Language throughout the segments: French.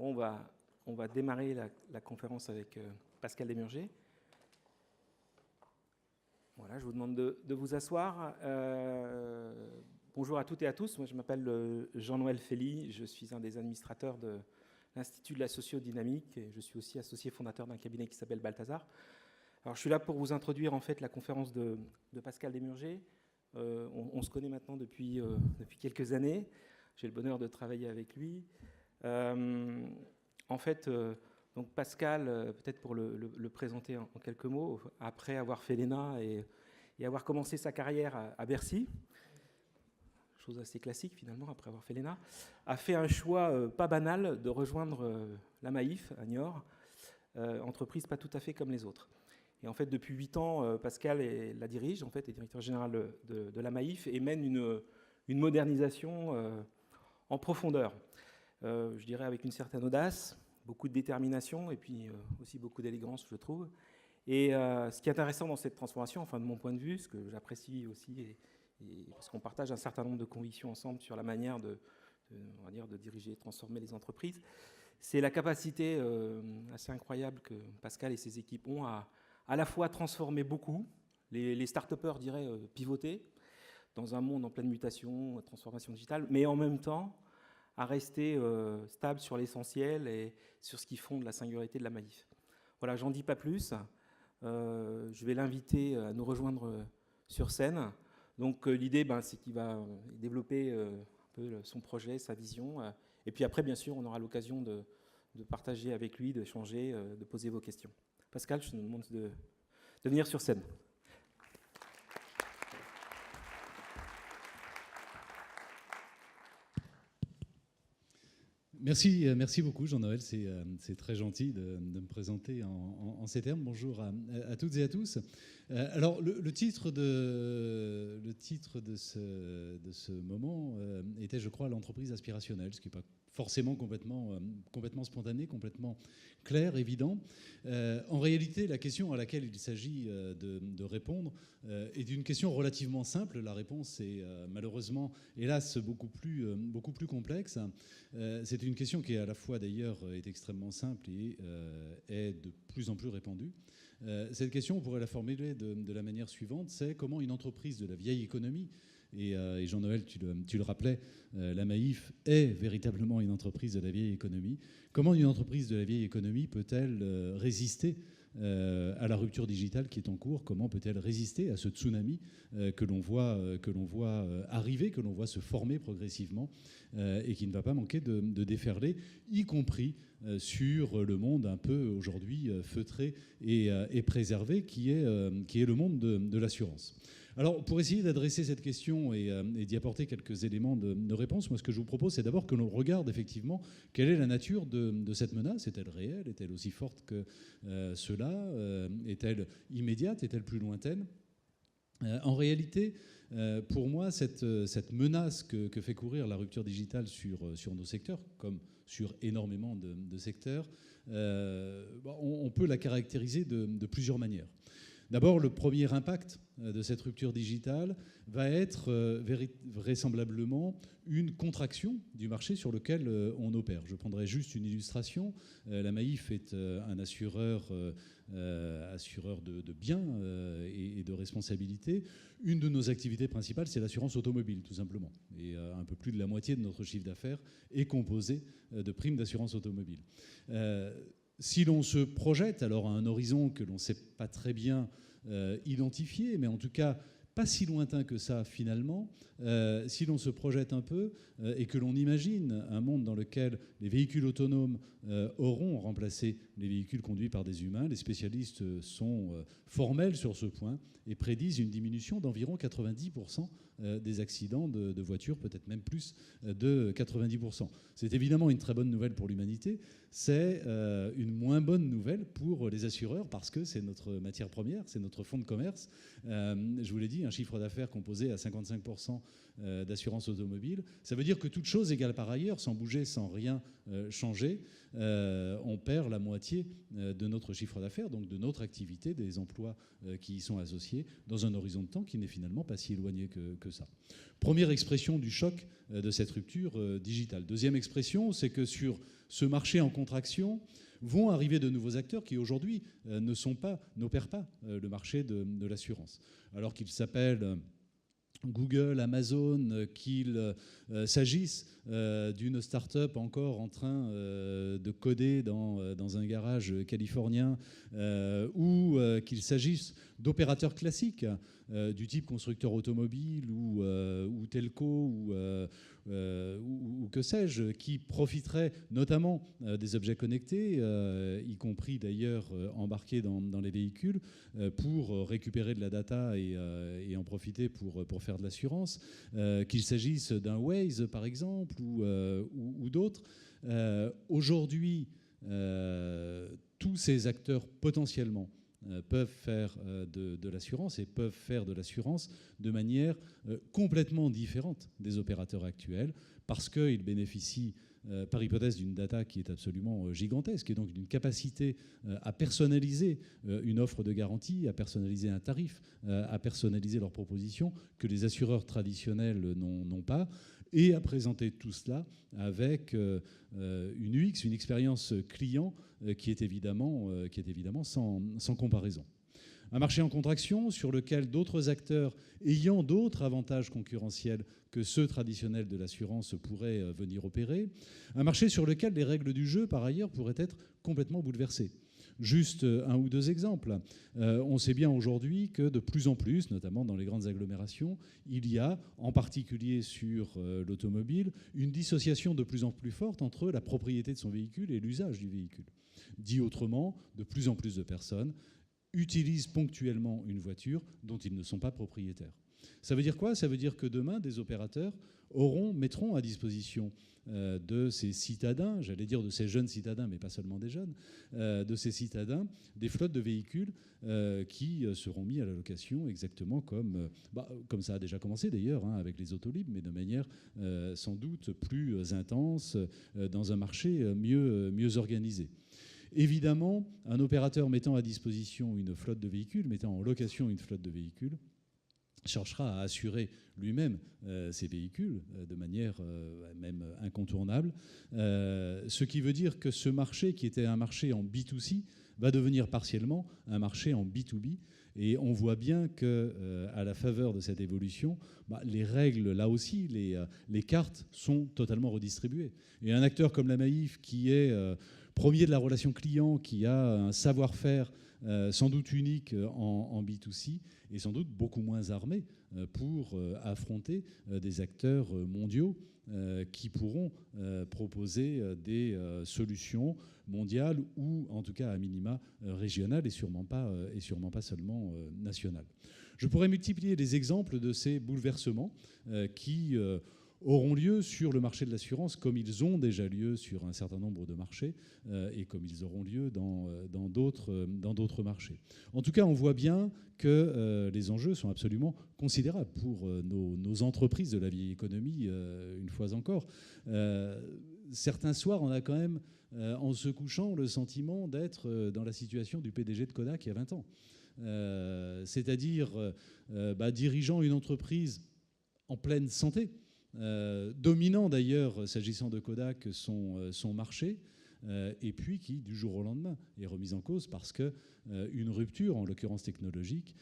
On va démarrer la conférence avec Pascal Desmurger. Voilà, je vous demande de vous asseoir. Bonjour à toutes et à tous. Moi, je m'appelle Jean-Noël Fély. Je suis un des administrateurs de l'Institut de la sociodynamique et je suis aussi associé fondateur d'un cabinet qui s'appelle Balthazar. Alors, je suis là pour vous introduire en fait la conférence de Pascal Desmurger. On se connaît maintenant depuis quelques années. J'ai le bonheur de travailler avec lui. En fait, donc Pascal, peut-être pour le présenter en quelques mots, après avoir fait l'ENA et avoir commencé sa carrière à Bercy, chose assez classique finalement après avoir fait l'ENA, a fait un choix pas banal de rejoindre la Maïf à Niort, entreprise pas tout à fait comme les autres. Et en fait, depuis 8 ans, Pascal la dirige, en fait, est directeur général de la Maïf et mène une modernisation en profondeur. Je dirais avec une certaine audace, beaucoup de détermination et puis aussi beaucoup d'élégance, je trouve. Et ce qui est intéressant dans cette transformation, enfin de mon point de vue, ce que j'apprécie aussi, et parce qu'on partage un certain nombre de convictions ensemble sur la manière on va dire, de diriger et transformer les entreprises, c'est la capacité assez incroyable que Pascal et ses équipes ont à la fois transformer beaucoup, les start-upers diraient pivoter, dans un monde en pleine mutation, transformation digitale, mais en même temps à rester stable sur l'essentiel et sur ce qui fonde la singularité de la Maïf. Voilà, j'en dis pas plus. Je vais l'inviter à nous rejoindre sur scène. Donc l'idée, c'est qu'il va développer un peu son projet, sa vision. Et puis après, bien sûr, on aura l'occasion de partager avec lui, d'échanger, de poser vos questions. Pascal, je te demande de venir sur scène. Merci beaucoup Jean-Noël, c'est très gentil de me présenter en ces termes. Bonjour à toutes et à tous. Alors le titre de ce moment était, je crois, l'entreprise aspirationnelle, ce qui n'est pas forcément complètement spontané, complètement clair, évident. En réalité, la question à laquelle il s'agit de répondre est une question relativement simple. La réponse est malheureusement, hélas, beaucoup plus complexe. C'est une question qui, à la fois d'ailleurs, est extrêmement simple et est de plus en plus répandue. Cette question, on pourrait la formuler de la manière suivante, c'est comment une entreprise de la vieille économie, et Jean-Noël, tu le rappelais, la Maïf est véritablement une entreprise de la vieille économie. Comment une entreprise de la vieille économie peut-elle résister à la rupture digitale qui est en cours? Comment peut-elle résister à ce tsunami que l'on voit arriver, que l'on voit se former progressivement et qui ne va pas manquer de déferler, y compris sur le monde un peu aujourd'hui feutré et préservé qui est le monde de l'assurance. Alors, pour essayer d'adresser cette question et d'y apporter quelques éléments de réponse, moi, ce que je vous propose, c'est d'abord que l'on regarde effectivement quelle est la nature de cette menace. Est-elle réelle? Est-elle aussi forte que cela? Est-elle immédiate? Est-elle plus lointaine? En réalité, pour moi, cette menace que fait courir la rupture digitale sur nos secteurs, comme sur énormément de secteurs, on peut la caractériser de plusieurs manières. D'abord, le premier impact de cette rupture digitale va être vraisemblablement une contraction du marché sur lequel on opère. Je prendrai juste une illustration. La Maïf est un assureur de biens et de responsabilité. Une de nos activités principales, c'est l'assurance automobile, tout simplement. Et un peu plus de la moitié de notre chiffre d'affaires est composé de primes d'assurance automobile. Si l'on se projette alors à un horizon que l'on ne sait pas très bien identifier, mais en tout cas pas si lointain que ça finalement, si l'on se projette un peu et que l'on imagine un monde dans lequel les véhicules autonomes auront remplacé les véhicules conduits par des humains, les spécialistes sont formels sur ce point et prédisent une diminution d'environ 90% des accidents de voitures, peut-être même plus de 90%. C'est évidemment une très bonne nouvelle pour l'humanité, c'est une moins bonne nouvelle pour les assureurs parce que c'est notre matière première, c'est notre fonds de commerce. Je vous l'ai dit, un chiffre d'affaires composé à 55% d'assurance automobile. Ça veut dire que toute chose égale par ailleurs, sans bouger, sans rien changer, on perd la moitié de notre chiffre d'affaires, donc de notre activité, des emplois qui y sont associés, dans un horizon de temps qui n'est finalement pas si éloigné que ça. Première expression du choc de cette rupture digitale. Deuxième expression, c'est que sur ce marché en contraction vont arriver de nouveaux acteurs qui aujourd'hui n'opèrent pas le marché de l'assurance. Alors qu'ils s'appellent Google, Amazon, qu'il s'agisse d'une start-up encore en train de coder dans un garage californien ou qu'il s'agisse d'opérateurs classiques du type constructeur automobile ou telco ou que sais-je, qui profiteraient notamment des objets connectés, y compris d'ailleurs embarqués dans les véhicules, pour récupérer de la data et en profiter pour faire de l'assurance, qu'il s'agisse d'un Waze par exemple ou d'autres. Aujourd'hui, tous ces acteurs potentiellement peuvent faire de l'assurance et peuvent faire de l'assurance de manière complètement différente des opérateurs actuels parce qu'ils bénéficient par hypothèse d'une data qui est absolument gigantesque et donc d'une capacité à personnaliser une offre de garantie, à personnaliser un tarif, à personnaliser leurs propositions que les assureurs traditionnels n'ont pas et à présenter tout cela avec une UX, une expérience client qui est évidemment sans comparaison. Un marché en contraction sur lequel d'autres acteurs ayant d'autres avantages concurrentiels que ceux traditionnels de l'assurance pourraient venir opérer. Un marché sur lequel les règles du jeu, par ailleurs, pourraient être complètement bouleversées. Juste un ou deux exemples. On sait bien aujourd'hui que de plus en plus, notamment dans les grandes agglomérations, il y a, en particulier sur l'automobile, une dissociation de plus en plus forte entre la propriété de son véhicule et l'usage du véhicule. Dit autrement, de plus en plus de personnes utilisent ponctuellement une voiture dont ils ne sont pas propriétaires. Ça veut dire quoi ? Ça veut dire que demain, des opérateurs mettront à disposition de ces citadins, j'allais dire de ces jeunes citadins, mais pas seulement des jeunes, de ces citadins, des flottes de véhicules qui seront mis à la location exactement comme ça a déjà commencé d'ailleurs avec les autolibres, mais de manière sans doute plus intense dans un marché mieux organisé. Évidemment, un opérateur mettant à disposition une flotte de véhicules, mettant en location une flotte de véhicules, cherchera à assurer lui-même ces véhicules de manière même incontournable. Ce qui veut dire que ce marché, qui était un marché en B2C, va devenir partiellement un marché en B2B. Et on voit bien qu'à la faveur de cette évolution, les règles, là aussi, les cartes sont totalement redistribuées. Et un acteur comme la Maif, qui est premier de la relation client, qui a un savoir-faire sans doute unique en B2C, est sans doute beaucoup moins armé pour affronter des acteurs mondiaux qui pourront proposer des solutions mondiales ou en tout cas à minima régionales et sûrement pas seulement nationales. Je pourrais multiplier les exemples de ces bouleversements qui auront lieu sur le marché de l'assurance comme ils ont déjà lieu sur un certain nombre de marchés et comme ils auront lieu dans d'autres marchés. En tout cas, on voit bien que les enjeux sont absolument considérables pour nos entreprises de la vieille économie, une fois encore. Certains soirs, on a quand même, en se couchant, le sentiment d'être dans la situation du PDG de Kodak il y a 20 ans. C'est-à-dire dirigeant une entreprise en pleine santé, dominant d'ailleurs, s'agissant de Kodak, son marché, et puis qui, du jour au lendemain, est remise en cause parce qu'une rupture, en l'occurrence technologique,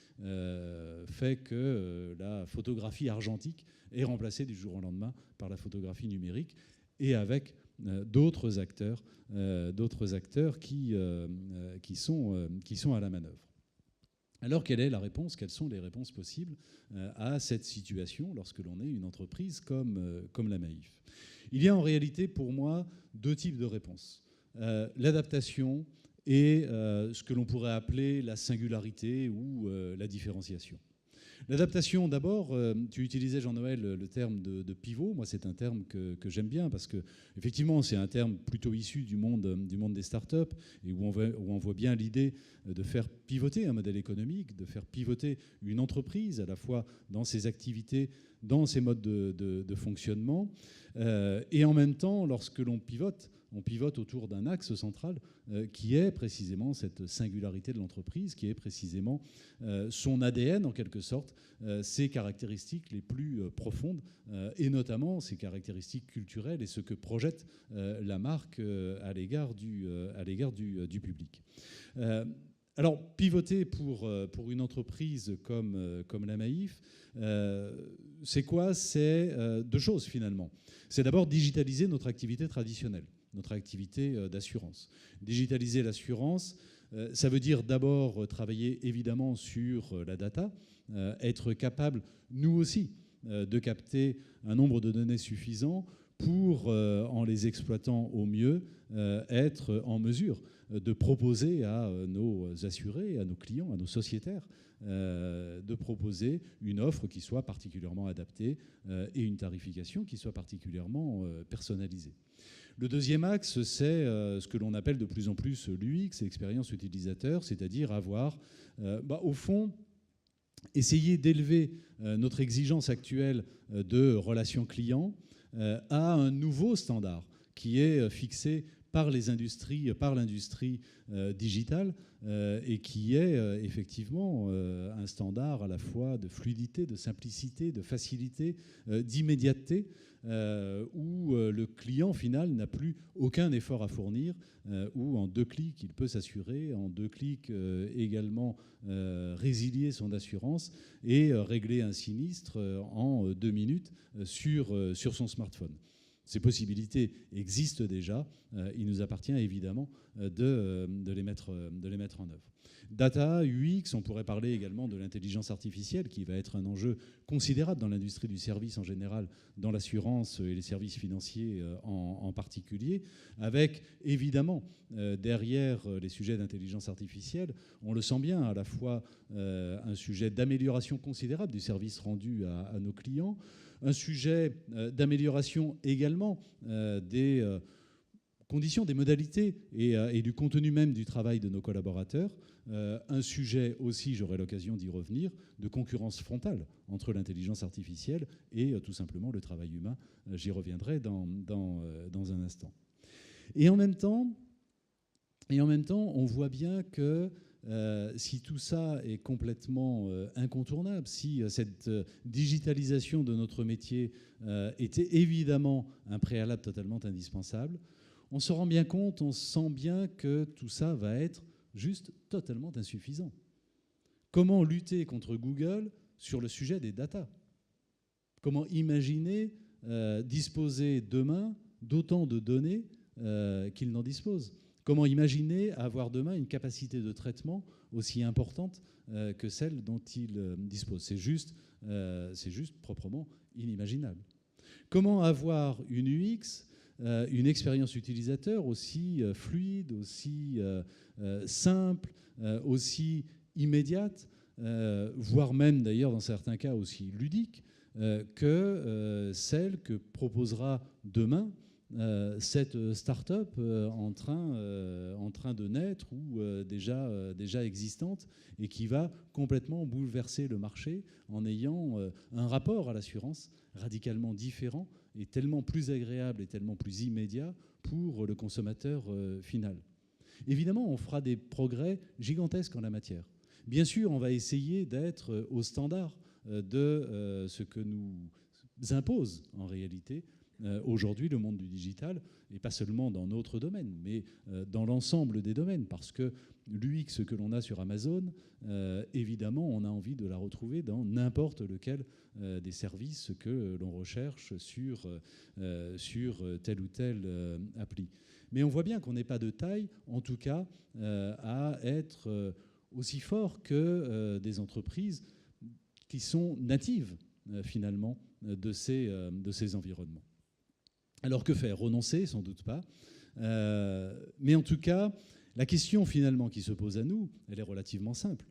fait que la photographie argentique est remplacée du jour au lendemain par la photographie numérique, et avec d'autres acteurs qui sont à la manœuvre. Alors, quelle est la réponse ? Quelles sont les réponses possibles à cette situation lorsque l'on est une entreprise comme la Maif ? Il y a en réalité, pour moi, deux types de réponses. L'adaptation et ce que l'on pourrait appeler la singularité ou la différenciation. L'adaptation, d'abord, tu utilisais, Jean-Noël, le terme de pivot. Moi, c'est un terme que j'aime bien parce que, effectivement, c'est un terme plutôt issu du monde des startups et où on voit bien l'idée de faire pivoter un modèle économique, de faire pivoter une entreprise à la fois dans ses activités, dans ses modes de fonctionnement. Et en même temps, lorsque l'on pivote on pivote autour d'un axe central qui est précisément cette singularité de l'entreprise, qui est précisément son ADN en quelque sorte, ses caractéristiques les plus profondes et notamment ses caractéristiques culturelles et ce que projette la marque à l'égard du public. Alors, pivoter pour une entreprise comme la Maïf, c'est quoi? C'est deux choses finalement. C'est d'abord digitaliser notre activité traditionnelle, notre activité d'assurance. Digitaliser l'assurance, ça veut dire d'abord travailler évidemment sur la data, être capable, nous aussi, de capter un nombre de données suffisant pour, en les exploitant au mieux, être en mesure de proposer à nos assurés, à nos clients, à nos sociétaires, de proposer une offre qui soit particulièrement adaptée et une tarification qui soit particulièrement personnalisée. Le deuxième axe, c'est ce que l'on appelle de plus en plus l'UX, l'expérience utilisateur, c'est-à-dire avoir, au fond, essayer d'élever notre exigence actuelle de relation client à un nouveau standard qui est fixé par l'industrie digitale et qui est effectivement un standard à la fois de fluidité, de simplicité, de facilité, d'immédiateté, où le client final n'a plus aucun effort à fournir, où en 2 clics il peut s'assurer, en 2 clics également résilier son assurance et régler un sinistre en 2 minutes sur son smartphone. Ces possibilités existent déjà. Il nous appartient évidemment de les mettre en œuvre. Data, UX, on pourrait parler également de l'intelligence artificielle qui va être un enjeu considérable dans l'industrie du service en général, dans l'assurance et les services financiers en particulier, avec évidemment derrière les sujets d'intelligence artificielle, on le sent bien, à la fois un sujet d'amélioration considérable du service rendu à nos clients, un sujet d'amélioration également des conditions, des modalités et du contenu même du travail de nos collaborateurs. Un sujet aussi, j'aurai l'occasion d'y revenir, de concurrence frontale entre l'intelligence artificielle et tout simplement le travail humain. J'y reviendrai dans un instant. Et en même temps, on voit bien que si tout ça est complètement incontournable, si cette digitalisation de notre métier était évidemment un préalable totalement indispensable, on se rend bien compte, on sent bien que tout ça va être juste totalement insuffisant. Comment lutter contre Google sur le sujet des data? Comment imaginer disposer demain d'autant de données qu'il n'en dispose? Comment imaginer avoir demain une capacité de traitement aussi importante que celle dont il dispose? C'est juste proprement inimaginable. Comment avoir une UX, une expérience utilisateur aussi fluide, aussi simple, aussi immédiate, voire même d'ailleurs dans certains cas aussi ludique, que celle que proposera demain cette start-up en train de naître ou déjà existante et qui va complètement bouleverser le marché en ayant un rapport à l'assurance radicalement différent et tellement plus agréable et tellement plus immédiat pour le consommateur final. Évidemment, on fera des progrès gigantesques en la matière. Bien sûr, on va essayer d'être au standard de ce que nous impose en réalité aujourd'hui le monde du digital, et pas seulement dans notre domaine, mais dans l'ensemble des domaines, parce que l'UX que l'on a sur Amazon, évidemment, on a envie de la retrouver dans n'importe lequel des services que l'on recherche sur telle ou telle appli. Mais on voit bien qu'on n'est pas de taille, en tout cas, à être aussi fort que des entreprises qui sont natives, finalement, de ces environnements. Alors que faire? Renoncer? Sans doute pas. Mais en tout cas, la question finalement qui se pose à nous, elle est relativement simple.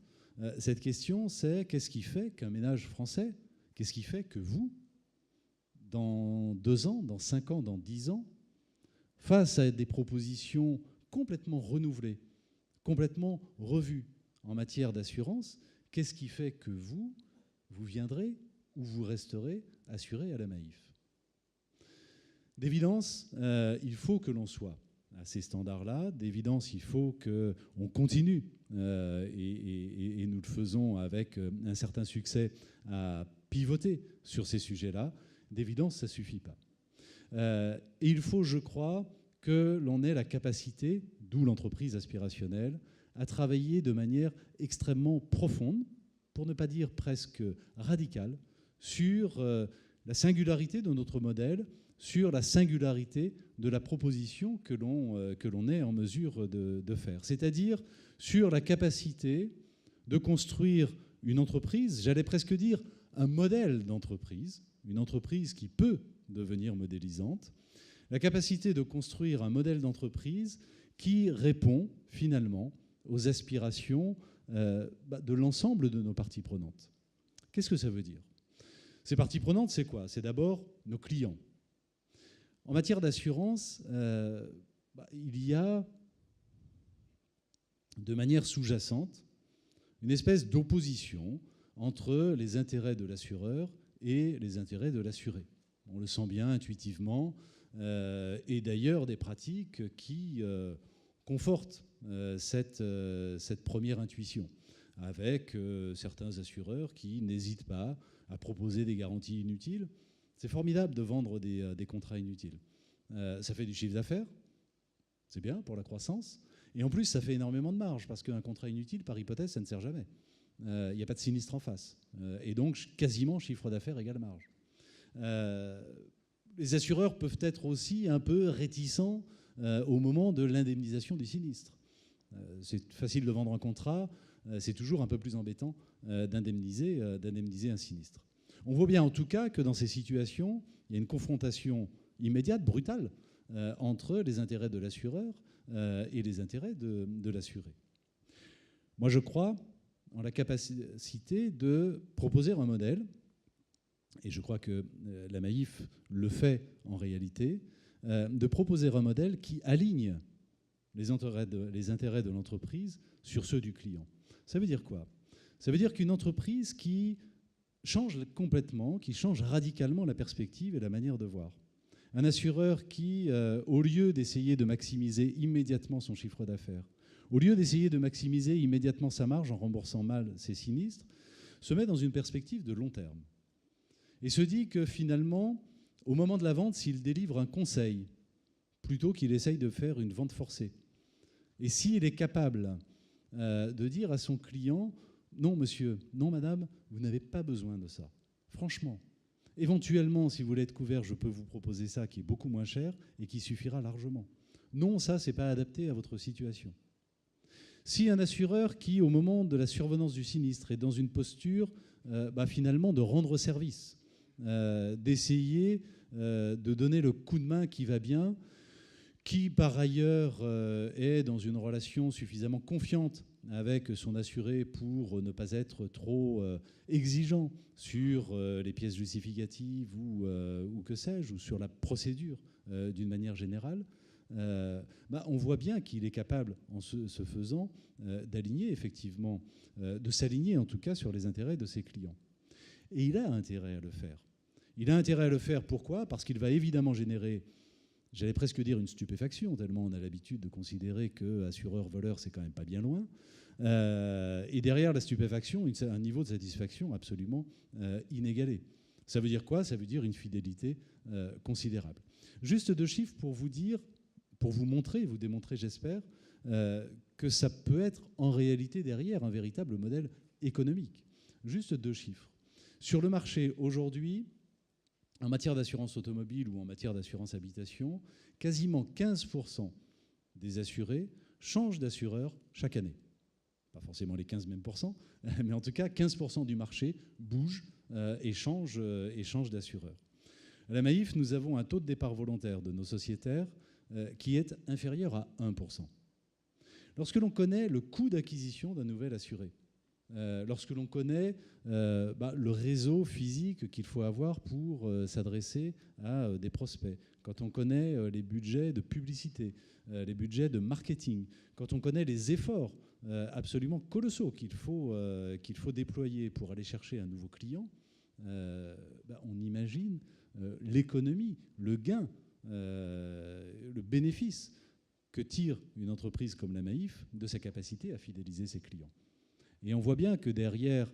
Cette question, c'est qu'est-ce qui fait qu'un ménage français, qu'est-ce qui fait que vous, dans 2 ans, dans 5 ans, dans 10 ans, face à des propositions complètement renouvelées, complètement revues en matière d'assurance, qu'est-ce qui fait que vous viendrez ou vous resterez assuré à la Maïf? D'évidence, il faut que l'on soit à ces standards-là. D'évidence, il faut qu'on continue, et nous le faisons avec un certain succès, à pivoter sur ces sujets-là. D'évidence, ça ne suffit pas. Et il faut, je crois, que l'on ait la capacité, d'où l'entreprise aspirationnelle, à travailler de manière extrêmement profonde, pour ne pas dire presque radicale, sur la singularité de notre modèle, sur la singularité de la proposition que l'on est en mesure de faire. C'est-à-dire sur la capacité de construire une entreprise, j'allais presque dire un modèle d'entreprise, une entreprise qui peut devenir modélisante, la capacité de construire un modèle d'entreprise qui répond finalement aux aspirations de l'ensemble de nos parties prenantes. Qu'est-ce que ça veut dire ? Ces parties prenantes, c'est quoi ? C'est d'abord nos clients. En matière d'assurance, il y a, de manière sous-jacente, une espèce d'opposition entre les intérêts de l'assureur et les intérêts de l'assuré. On le sent bien intuitivement, et d'ailleurs des pratiques qui confortent cette première intuition, avec certains assureurs qui n'hésitent pas à proposer des garanties inutiles. C'est formidable de vendre des contrats inutiles. Ça fait du chiffre d'affaires, c'est bien pour la croissance, et en plus ça fait énormément de marge, parce qu'un contrat inutile, par hypothèse, ça ne sert jamais. Il n'y a pas de sinistre en face. Et donc quasiment chiffre d'affaires égale marge. Les assureurs peuvent être aussi un peu réticents au moment de l'indemnisation du sinistre. C'est facile de vendre un contrat, c'est toujours un peu plus embêtant d'indemniser un sinistre. On voit bien en tout cas que dans ces situations, il y a une confrontation immédiate, brutale, entre les intérêts de l'assureur et les intérêts de l'assuré. Moi, je crois en la capacité de proposer un modèle, et je crois que la Maïf le fait en réalité, de proposer un modèle qui aligne les intérêts de l'entreprise sur ceux du client. Ça veut dire quoi ? Ça veut dire qu'une entreprise qui change complètement, qui change radicalement la perspective et la manière de voir. Un assureur qui, au lieu d'essayer de maximiser immédiatement son chiffre d'affaires, au lieu d'essayer de maximiser immédiatement sa marge en remboursant mal ses sinistres, se met dans une perspective de long terme. Et se dit que finalement, au moment de la vente, s'il délivre un conseil, plutôt qu'il essaye de faire une vente forcée, et s'il est capable de dire à son client « Non, monsieur, non, madame, vous n'avez pas besoin de ça. Franchement, éventuellement, si vous voulez être couvert, je peux vous proposer ça qui est beaucoup moins cher et qui suffira largement. Non, ça, ce n'est pas adapté à votre situation. » Si un assureur qui, au moment de la survenance du sinistre, est dans une posture finalement de rendre service, d'essayer de donner le coup de main qui va bien, qui par ailleurs est dans une relation suffisamment confiante avec son assuré pour ne pas être trop exigeant sur les pièces justificatives ou que sais-je, ou sur la procédure d'une manière générale, on voit bien qu'il est capable, en se faisant, d'aligner effectivement, de s'aligner en tout cas sur les intérêts de ses clients. Et il a intérêt à le faire. Il a intérêt à le faire, pourquoi ? Parce qu'il va évidemment générer, j'allais presque dire une stupéfaction, tellement on a l'habitude de considérer que assureur-voleur, c'est quand même pas bien loin. Et derrière la stupéfaction, un niveau de satisfaction absolument inégalé. Ça veut dire quoi ? Ça veut dire une fidélité considérable. Juste 2 chiffres pour vous dire, pour vous montrer, vous démontrer, j'espère, que ça peut être en réalité derrière un véritable modèle économique. Juste 2 chiffres. Sur le marché aujourd'hui, en matière d'assurance automobile ou en matière d'assurance habitation, quasiment 15% des assurés changent d'assureur chaque année. Pas forcément les 15 mêmes pourcents, mais en tout cas 15% du marché bouge et change d'assureur. À la Maïf, nous avons un taux de départ volontaire de nos sociétaires qui est inférieur à 1%. Lorsque l'on connaît le coût d'acquisition d'un nouvel assuré, lorsque l'on connaît le réseau physique qu'il faut avoir pour s'adresser à des prospects, quand on connaît les budgets de publicité, les budgets de marketing, quand on connaît les efforts absolument colossaux qu'il faut déployer pour aller chercher un nouveau client, on imagine l'économie, le gain, le bénéfice que tire une entreprise comme la Maïf de sa capacité à fidéliser ses clients. Et on voit bien que derrière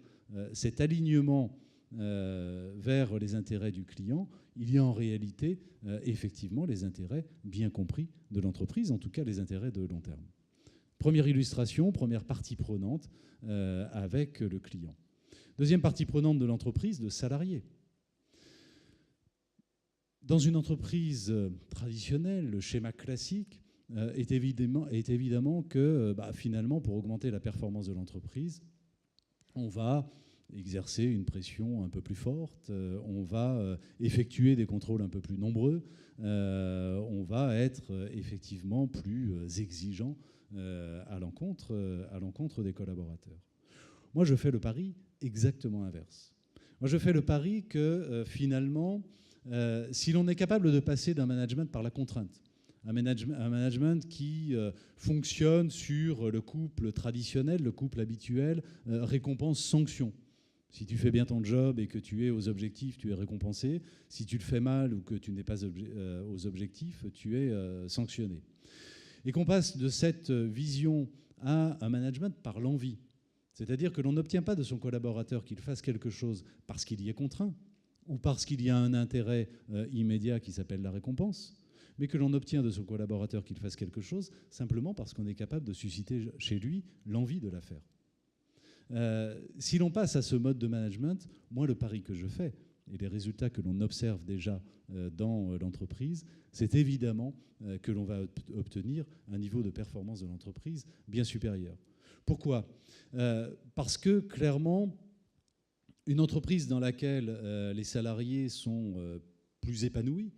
cet alignement vers les intérêts du client, il y a en réalité effectivement les intérêts bien compris de l'entreprise, en tout cas les intérêts de long terme. Première illustration, première partie prenante avec le client. Deuxième partie prenante de l'entreprise, de salariés. Dans une entreprise traditionnelle, le schéma classique est évidemment que finalement, pour augmenter la performance de l'entreprise, on va exercer une pression un peu plus forte, on va effectuer des contrôles un peu plus nombreux, on va être effectivement plus exigeant à l'encontre des collaborateurs. Moi, je fais le pari exactement inverse. Moi, je fais le pari que finalement, si l'on est capable de passer d'un management par la contrainte, un management qui fonctionne sur le couple traditionnel, le couple habituel, récompense-sanction. Si tu fais bien ton job et que tu es aux objectifs, tu es récompensé. Si tu le fais mal ou que tu n'es pas aux objectifs, tu es sanctionné. Et qu'on passe de cette vision à un management par l'envie. C'est-à-dire que l'on n'obtient pas de son collaborateur qu'il fasse quelque chose parce qu'il y est contraint ou parce qu'il y a un intérêt immédiat qui s'appelle la récompense, mais que l'on obtient de son collaborateur qu'il fasse quelque chose simplement parce qu'on est capable de susciter chez lui l'envie de la faire. Si l'on passe à ce mode de management, moi, le pari que je fais, et les résultats que l'on observe déjà dans l'entreprise, c'est évidemment que l'on va obtenir un niveau de performance de l'entreprise bien supérieur. Pourquoi ? Parce que, clairement, une entreprise dans laquelle les salariés sont plus épanouis,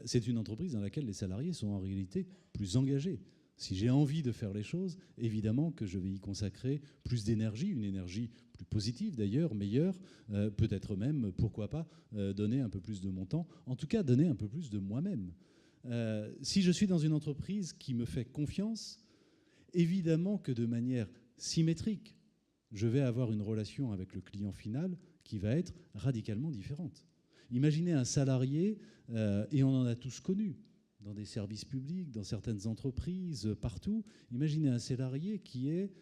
c'est une entreprise dans laquelle les salariés sont en réalité plus engagés. Si j'ai envie de faire les choses, évidemment que je vais y consacrer plus d'énergie, une énergie plus positive d'ailleurs, meilleure, peut-être même, pourquoi pas, donner un peu plus de mon temps, en tout cas donner un peu plus de moi-même. Si je suis dans une entreprise qui me fait confiance, évidemment que de manière symétrique, je vais avoir une relation avec le client final qui va être radicalement différente. Imaginez un salarié, et on en a tous connu, dans des services publics, dans certaines entreprises, partout. Imaginez un salarié qui est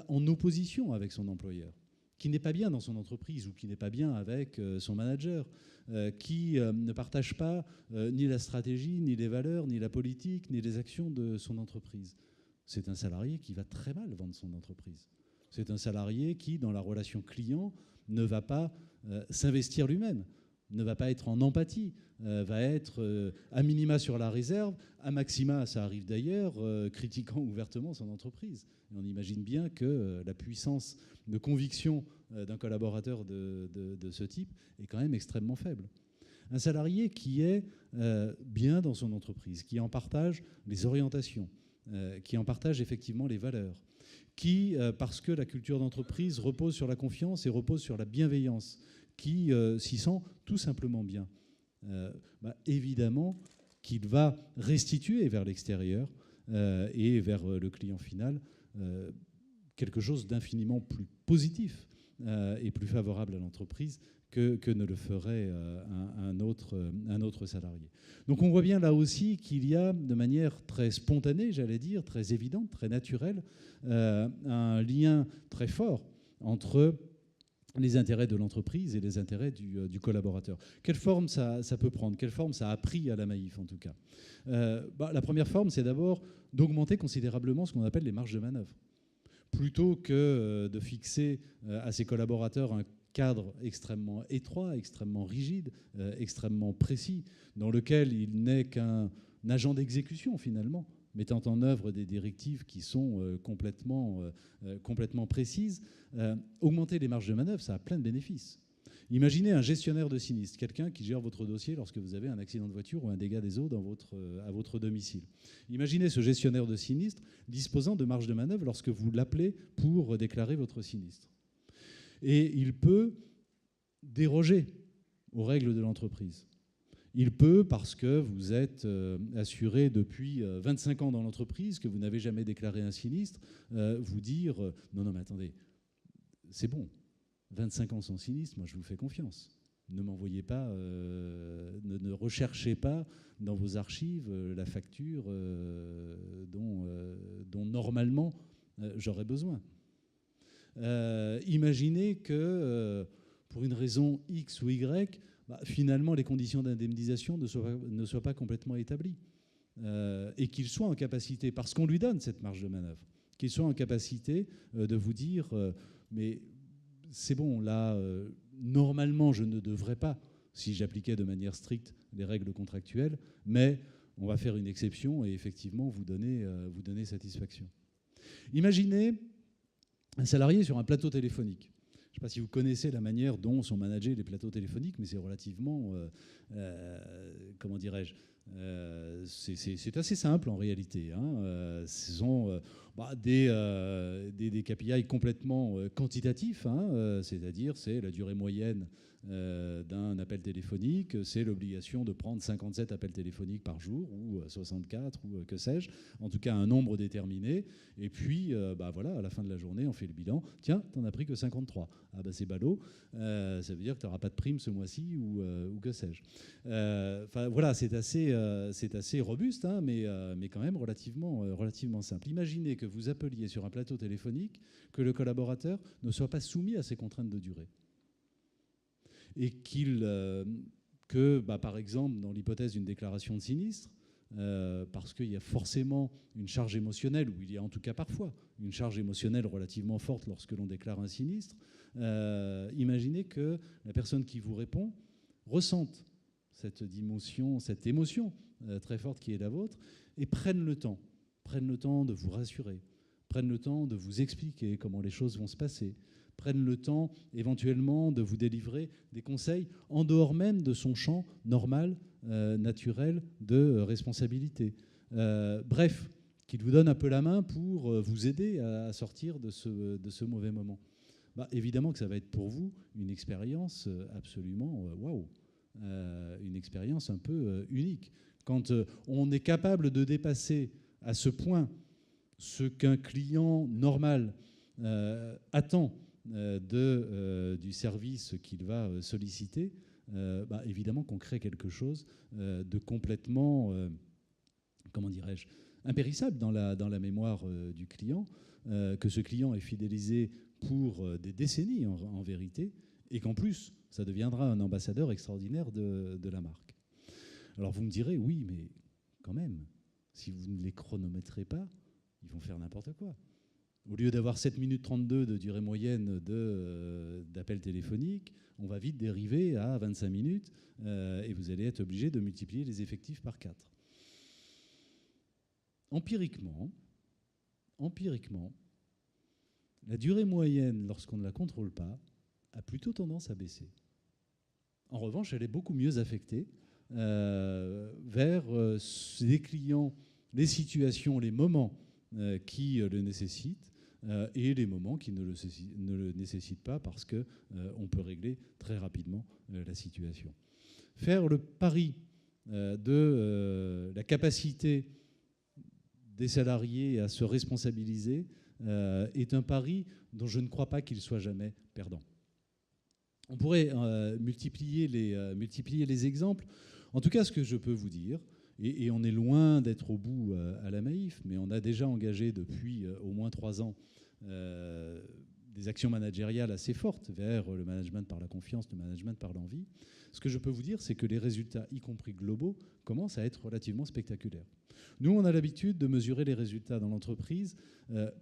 en opposition avec son employeur, qui n'est pas bien dans son entreprise ou qui n'est pas bien avec son manager, qui ne partage pas ni la stratégie, ni les valeurs, ni la politique, ni les actions de son entreprise. C'est un salarié qui va très mal vendre son entreprise. C'est un salarié qui, dans la relation client, ne va pas s'investir lui-même, ne va pas être en empathie, va être à minima sur la réserve, à maxima, ça arrive d'ailleurs, critiquant ouvertement son entreprise. Et on imagine bien que la puissance de conviction d'un collaborateur de ce type est quand même extrêmement faible. Un salarié qui est bien dans son entreprise, qui en partage les orientations, qui en partage effectivement les valeurs, qui, parce que la culture d'entreprise repose sur la confiance et repose sur la bienveillance, qui s'y sent tout simplement bien, évidemment qu'il va restituer vers l'extérieur et vers le client final quelque chose d'infiniment plus positif et plus favorable à l'entreprise que ne le ferait un autre salarié. Donc on voit bien là aussi qu'il y a de manière très spontanée, j'allais dire, très évidente, très naturelle, un lien très fort entre les intérêts de l'entreprise et les intérêts du collaborateur. Quelle forme ça peut prendre ? Quelle forme ça a pris à la Maïf, en tout cas ? La première forme, c'est d'abord d'augmenter considérablement ce qu'on appelle les marges de manœuvre. Plutôt que de fixer à ses collaborateurs un cadre extrêmement étroit, extrêmement rigide, extrêmement précis, dans lequel il n'est qu'un agent d'exécution, finalement, mettant en œuvre des directives qui sont complètement précises. Augmenter les marges de manœuvre, ça a plein de bénéfices. Imaginez un gestionnaire de sinistre, quelqu'un qui gère votre dossier lorsque vous avez un accident de voiture ou un dégât des eaux à votre domicile. Imaginez ce gestionnaire de sinistre disposant de marge de manœuvre lorsque vous l'appelez pour déclarer votre sinistre. Et il peut déroger aux règles de l'entreprise. Il peut, parce que vous êtes assuré depuis 25 ans dans l'entreprise, que vous n'avez jamais déclaré un sinistre, vous dire « Non, mais attendez, c'est bon, 25 ans sans sinistre, moi je vous fais confiance. ne m'envoyez pas, ne recherchez pas dans vos archives la facture dont normalement j'aurais besoin. Imaginez que pour une raison X ou Y, finalement les conditions d'indemnisation ne soient pas complètement établies et qu'il soit en capacité, parce qu'on lui donne cette marge de manœuvre, qu'il soit en capacité de vous dire mais c'est bon, là, normalement, je ne devrais pas, si j'appliquais de manière stricte les règles contractuelles, mais on va faire une exception et effectivement vous donner satisfaction. Imaginez un salarié sur un plateau téléphonique. Je ne sais pas si vous connaissez la manière dont sont managés les plateaux téléphoniques, mais c'est relativement, comment dirais-je, c'est assez simple en réalité. Ce sont des KPI complètement quantitatifs, c'est-à-dire c'est la durée moyenne d'un appel téléphonique, c'est l'obligation de prendre 57 appels téléphoniques par jour, ou 64, ou que sais-je, en tout cas un nombre déterminé, et puis voilà, à la fin de la journée, on fait le bilan, tiens, t'en as pris que 53, ah bah c'est ballot, ça veut dire que tu n'auras pas de prime ce mois-ci, ou que sais-je. Voilà, c'est assez robuste, mais quand même relativement simple. Imaginez que vous appeliez sur un plateau téléphonique, que le collaborateur ne soit pas soumis à ces contraintes de durée. Et par exemple, dans l'hypothèse d'une déclaration de sinistre, parce qu'il y a forcément une charge émotionnelle, ou il y a en tout cas parfois une charge émotionnelle relativement forte lorsque l'on déclare un sinistre, imaginez que la personne qui vous répond ressente cette émotion très forte qui est la vôtre, et prenne le temps de vous rassurer, prenne le temps de vous expliquer comment les choses vont se passer, prennent le temps éventuellement de vous délivrer des conseils en dehors même de son champ normal, naturel de responsabilité. Bref, qu'il vous donne un peu la main pour vous aider à sortir de ce mauvais moment. Évidemment que ça va être pour vous une expérience absolument waouh, une expérience un peu unique. Quand on est capable de dépasser à ce point ce qu'un client normal attend du service qu'il va solliciter, évidemment qu'on crée quelque chose de complètement, comment dirais-je, impérissable dans la mémoire du client, que ce client est fidélisé pour des décennies en vérité, et qu'en plus, ça deviendra un ambassadeur extraordinaire de la marque. Alors vous me direz, oui, mais quand même, si vous ne les chronométrez pas, ils vont faire n'importe quoi. Au lieu d'avoir 7 minutes 32 de durée moyenne d'appel téléphonique, on va vite dériver à 25 minutes et vous allez être obligé de multiplier les effectifs par 4. Empiriquement, la durée moyenne, lorsqu'on ne la contrôle pas, a plutôt tendance à baisser. En revanche, elle est beaucoup mieux affectée vers les clients, les situations, les moments qui le nécessitent, et les moments qui ne le nécessitent pas parce qu'on peut régler très rapidement la situation. Faire le pari de la capacité des salariés à se responsabiliser est un pari dont je ne crois pas qu'il soit jamais perdant. On pourrait multiplier les exemples. En tout cas, ce que je peux vous dire, et on est loin d'être au bout à la Maïf, mais on a déjà engagé depuis au moins 3 ans des actions managériales assez fortes vers le management par la confiance, le management par l'envie. Ce que je peux vous dire, c'est que les résultats, y compris globaux, commencent à être relativement spectaculaires. Nous, on a l'habitude de mesurer les résultats dans l'entreprise,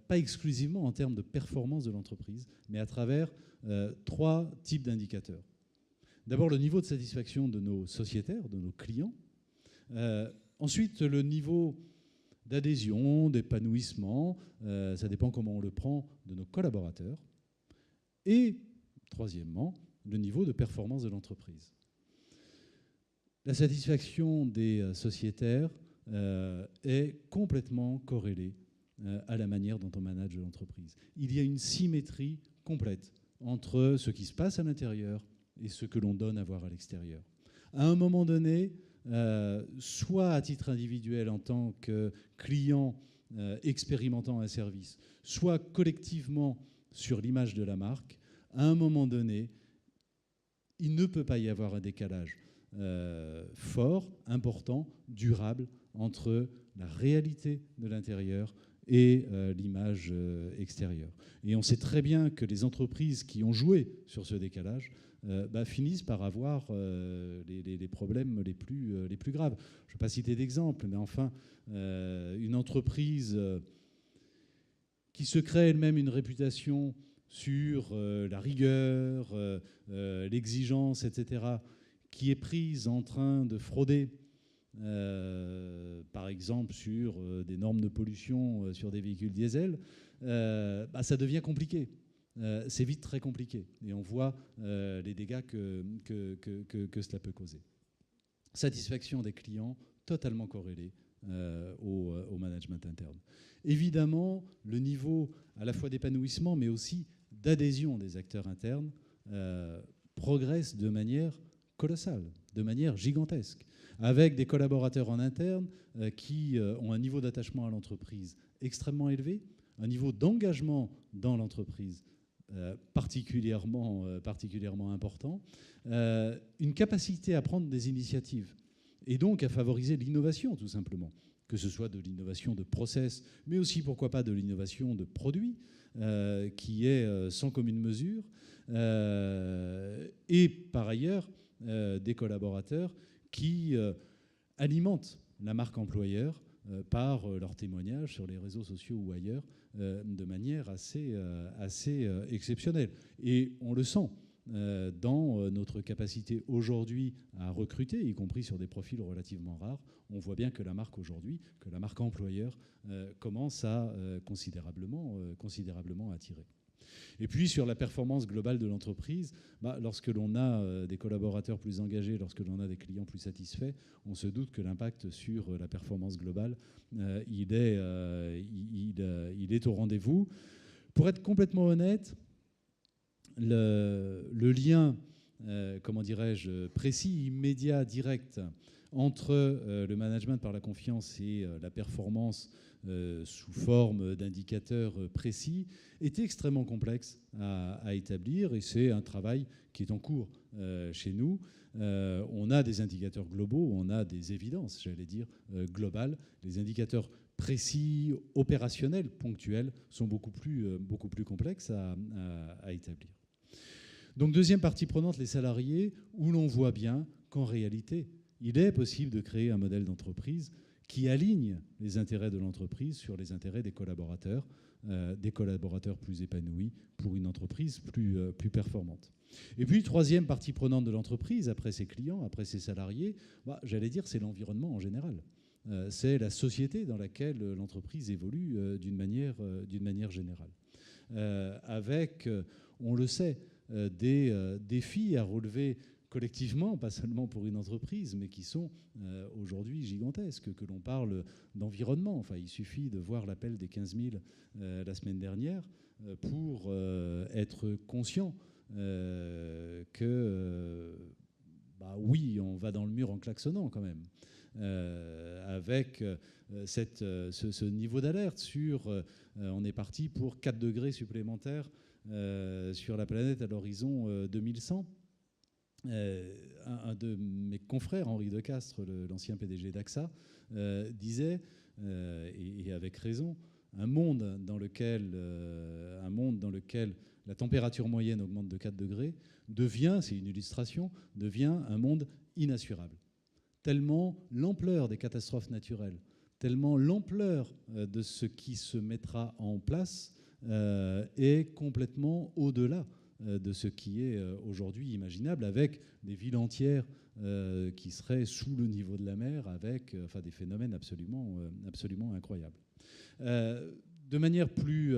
pas exclusivement en termes de performance de l'entreprise, mais à travers 3 types d'indicateurs. D'abord, le niveau de satisfaction de nos sociétaires, de nos clients. Ensuite, le niveau d'adhésion, d'épanouissement, ça dépend comment on le prend, de nos collaborateurs. Et, troisièmement, le niveau de performance de l'entreprise. La satisfaction des sociétaires est complètement corrélée à la manière dont on manage l'entreprise. Il y a une symétrie complète entre ce qui se passe à l'intérieur et ce que l'on donne à voir à l'extérieur. À un moment donné, soit à titre individuel en tant que client expérimentant un service, soit collectivement sur l'image de la marque, à un moment donné, il ne peut pas y avoir un décalage fort, important, durable entre la réalité de l'intérieur et l'image extérieure. Et on sait très bien que les entreprises qui ont joué sur ce décalage finissent par avoir les problèmes les plus graves. Je ne vais pas citer d'exemple, mais enfin, une entreprise qui se crée elle-même une réputation sur la rigueur, l'exigence, etc., qui est prise en train de frauder, par exemple sur des normes de pollution sur des véhicules diesel, ça devient compliqué. C'est vite très compliqué. Et on voit les dégâts que cela peut causer. Satisfaction des clients, totalement corrélée au management interne. Évidemment, le niveau à la fois d'épanouissement, mais aussi d'adhésion des acteurs internes progresse de manière colossale, de manière gigantesque, avec des collaborateurs en interne qui ont un niveau d'attachement à l'entreprise extrêmement élevé, un niveau d'engagement dans l'entreprise particulièrement important, une capacité à prendre des initiatives et donc à favoriser l'innovation, tout simplement, que ce soit de l'innovation de process, mais aussi, pourquoi pas, de l'innovation de produits, qui est sans commune mesure, et par ailleurs, des collaborateurs qui alimentent la marque employeur par leurs témoignages sur les réseaux sociaux ou ailleurs de manière assez exceptionnelle. Et on le sent dans notre capacité aujourd'hui à recruter, y compris sur des profils relativement rares. On voit bien que la marque aujourd'hui, que la marque employeur commence à considérablement attirer. Et puis sur la performance globale de l'entreprise, lorsque l'on a des collaborateurs plus engagés, lorsque l'on a des clients plus satisfaits, on se doute que l'impact sur la performance globale, il est au rendez-vous. Pour être complètement honnête, le lien, précis, immédiat, direct entre le management par la confiance et la performance sous forme d'indicateurs précis est extrêmement complexe à établir, et c'est un travail qui est en cours chez nous. On a des indicateurs globaux, on a des évidences, j'allais dire, globales. Les indicateurs précis, opérationnels, ponctuels, sont beaucoup plus complexes à établir. Donc deuxième partie prenante, les salariés, où l'on voit bien qu'en réalité, il est possible de créer un modèle d'entreprise qui aligne les intérêts de l'entreprise sur les intérêts des collaborateurs plus épanouis pour une entreprise plus performante. Et puis, troisième partie prenante de l'entreprise, après ses clients, après ses salariés, j'allais dire, c'est l'environnement en général. C'est la société dans laquelle l'entreprise évolue d'une manière générale. Avec, on le sait, des défis à relever collectivement, pas seulement pour une entreprise, mais qui sont aujourd'hui gigantesques. Que l'on parle d'environnement, enfin, il suffit de voir l'appel des 15 000 la semaine dernière pour être conscient que, oui, on va dans le mur en klaxonnant quand même. Avec ce niveau d'alerte sur on est parti pour 4 degrés supplémentaires sur la planète à l'horizon 2100. Un de mes confrères, Henri Decastre, l'ancien PDG d'AXA, disait, et avec raison, un monde dans lequel la température moyenne augmente de 4 degrés devient, c'est une illustration, devient un monde inassurable. Tellement l'ampleur des catastrophes naturelles, tellement l'ampleur de ce qui se mettra en place est complètement au-delà de ce qui est aujourd'hui imaginable, avec des villes entières qui seraient sous le niveau de la mer, avec des phénomènes absolument incroyables. De manière plus,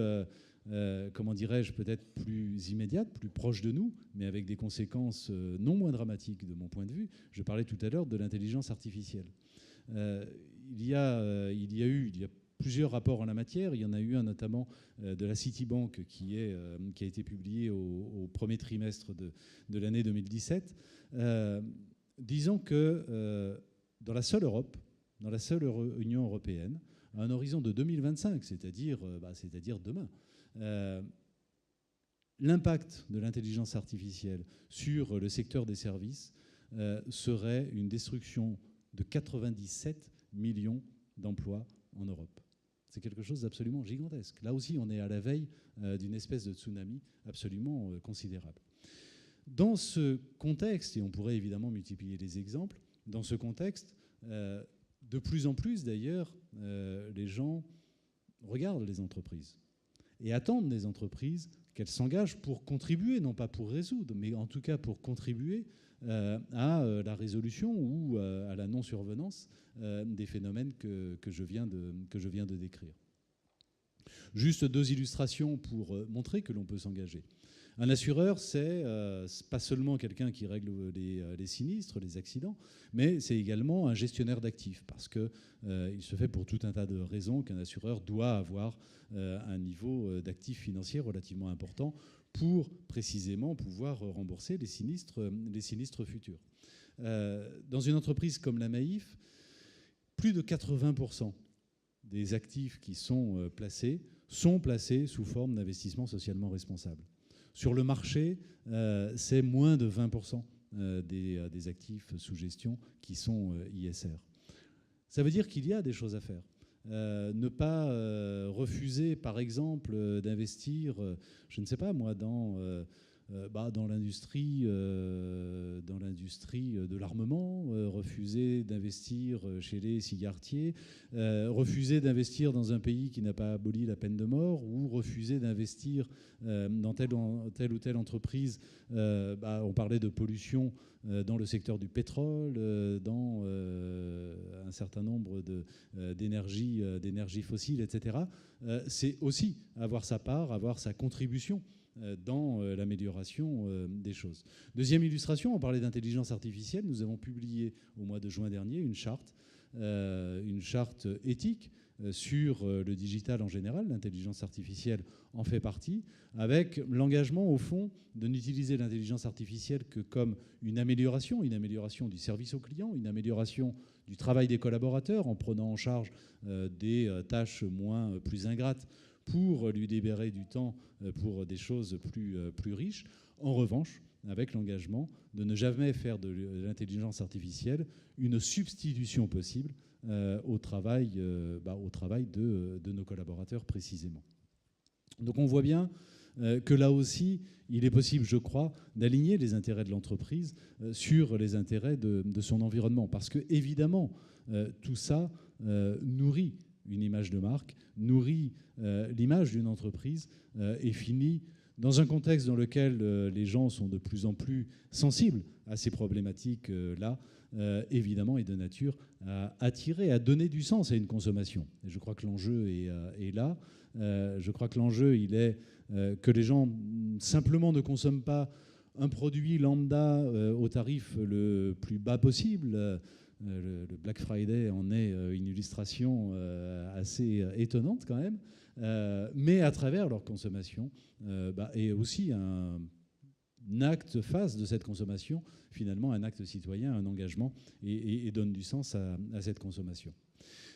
peut-être plus immédiate, plus proche de nous, mais avec des conséquences non moins dramatiques de mon point de vue, je parlais tout à l'heure de l'intelligence artificielle. Il y a plusieurs rapports en la matière. Il y en a eu un notamment de la Citibank qui a été publié au premier trimestre de l'année 2017, disant que dans la seule Europe, dans la seule Union européenne, à un horizon de 2025, c'est-à-dire demain, l'impact de l'intelligence artificielle sur le secteur des services serait une destruction de 97 millions d'emplois en Europe. C'est quelque chose d'absolument gigantesque. Là aussi, on est à la veille d'une espèce de tsunami absolument considérable. Dans ce contexte, et on pourrait évidemment multiplier les exemples, dans ce contexte, de plus en plus d'ailleurs, les gens regardent les entreprises et attendent des entreprises qu'elles s'engagent pour contribuer, non pas pour résoudre, mais en tout cas pour contribuer à la résolution ou à la non-survenance des phénomènes que je viens de décrire. Juste 2 illustrations pour montrer que l'on peut s'engager. Un assureur, c'est pas seulement quelqu'un qui règle les sinistres, les accidents, mais c'est également un gestionnaire d'actifs, parce qu'il se fait pour tout un tas de raisons qu'un assureur doit avoir un niveau d'actifs financiers relativement important pour précisément pouvoir rembourser les sinistres futurs. Dans une entreprise comme la Maïf, plus de 80% des actifs qui sont placés sous forme d'investissement socialement responsable. Sur le marché, c'est moins de 20% des actifs sous gestion qui sont ISR. Ça veut dire qu'il y a des choses à faire. Ne pas refuser, par exemple, d'investir, je ne sais pas moi, dans l'industrie de l'armement, refuser d'investir chez les cigarettiers, refuser d'investir dans un pays qui n'a pas aboli la peine de mort, ou refuser d'investir dans telle ou telle entreprise. On parlait de pollution dans le secteur du pétrole, dans un certain nombre d'énergies fossiles, etc. C'est aussi avoir sa part, avoir sa contribution dans l'amélioration des choses. Deuxième illustration, on parlait d'intelligence artificielle. Nous avons publié au mois de juin dernier une charte éthique sur le digital en général. L'intelligence artificielle en fait partie, avec l'engagement, au fond, de n'utiliser l'intelligence artificielle que comme une amélioration du service au client, une amélioration du travail des collaborateurs en prenant en charge des tâches plus ingrates pour lui libérer du temps pour des choses plus riches. En revanche, avec l'engagement de ne jamais faire de l'intelligence artificielle une substitution possible au travail de nos collaborateurs précisément. Donc on voit bien que là aussi, il est possible, je crois, d'aligner les intérêts de l'entreprise sur les intérêts de son environnement. Parce que, évidemment, tout ça nourrit une image de marque, nourrit l'image d'une entreprise et finit dans un contexte dans lequel les gens sont de plus en plus sensibles à ces problématiques-là, évidemment, est de nature à attirer, à donner du sens à une consommation. Et je crois que l'enjeu est là. Je crois que l'enjeu, il est que les gens simplement ne consomment pas un produit lambda au tarif le plus bas possible. Le Black Friday en est une illustration assez étonnante quand même, mais à travers leur consommation, et aussi un acte face de cette consommation, finalement un acte citoyen, un engagement, et donne du sens à cette consommation.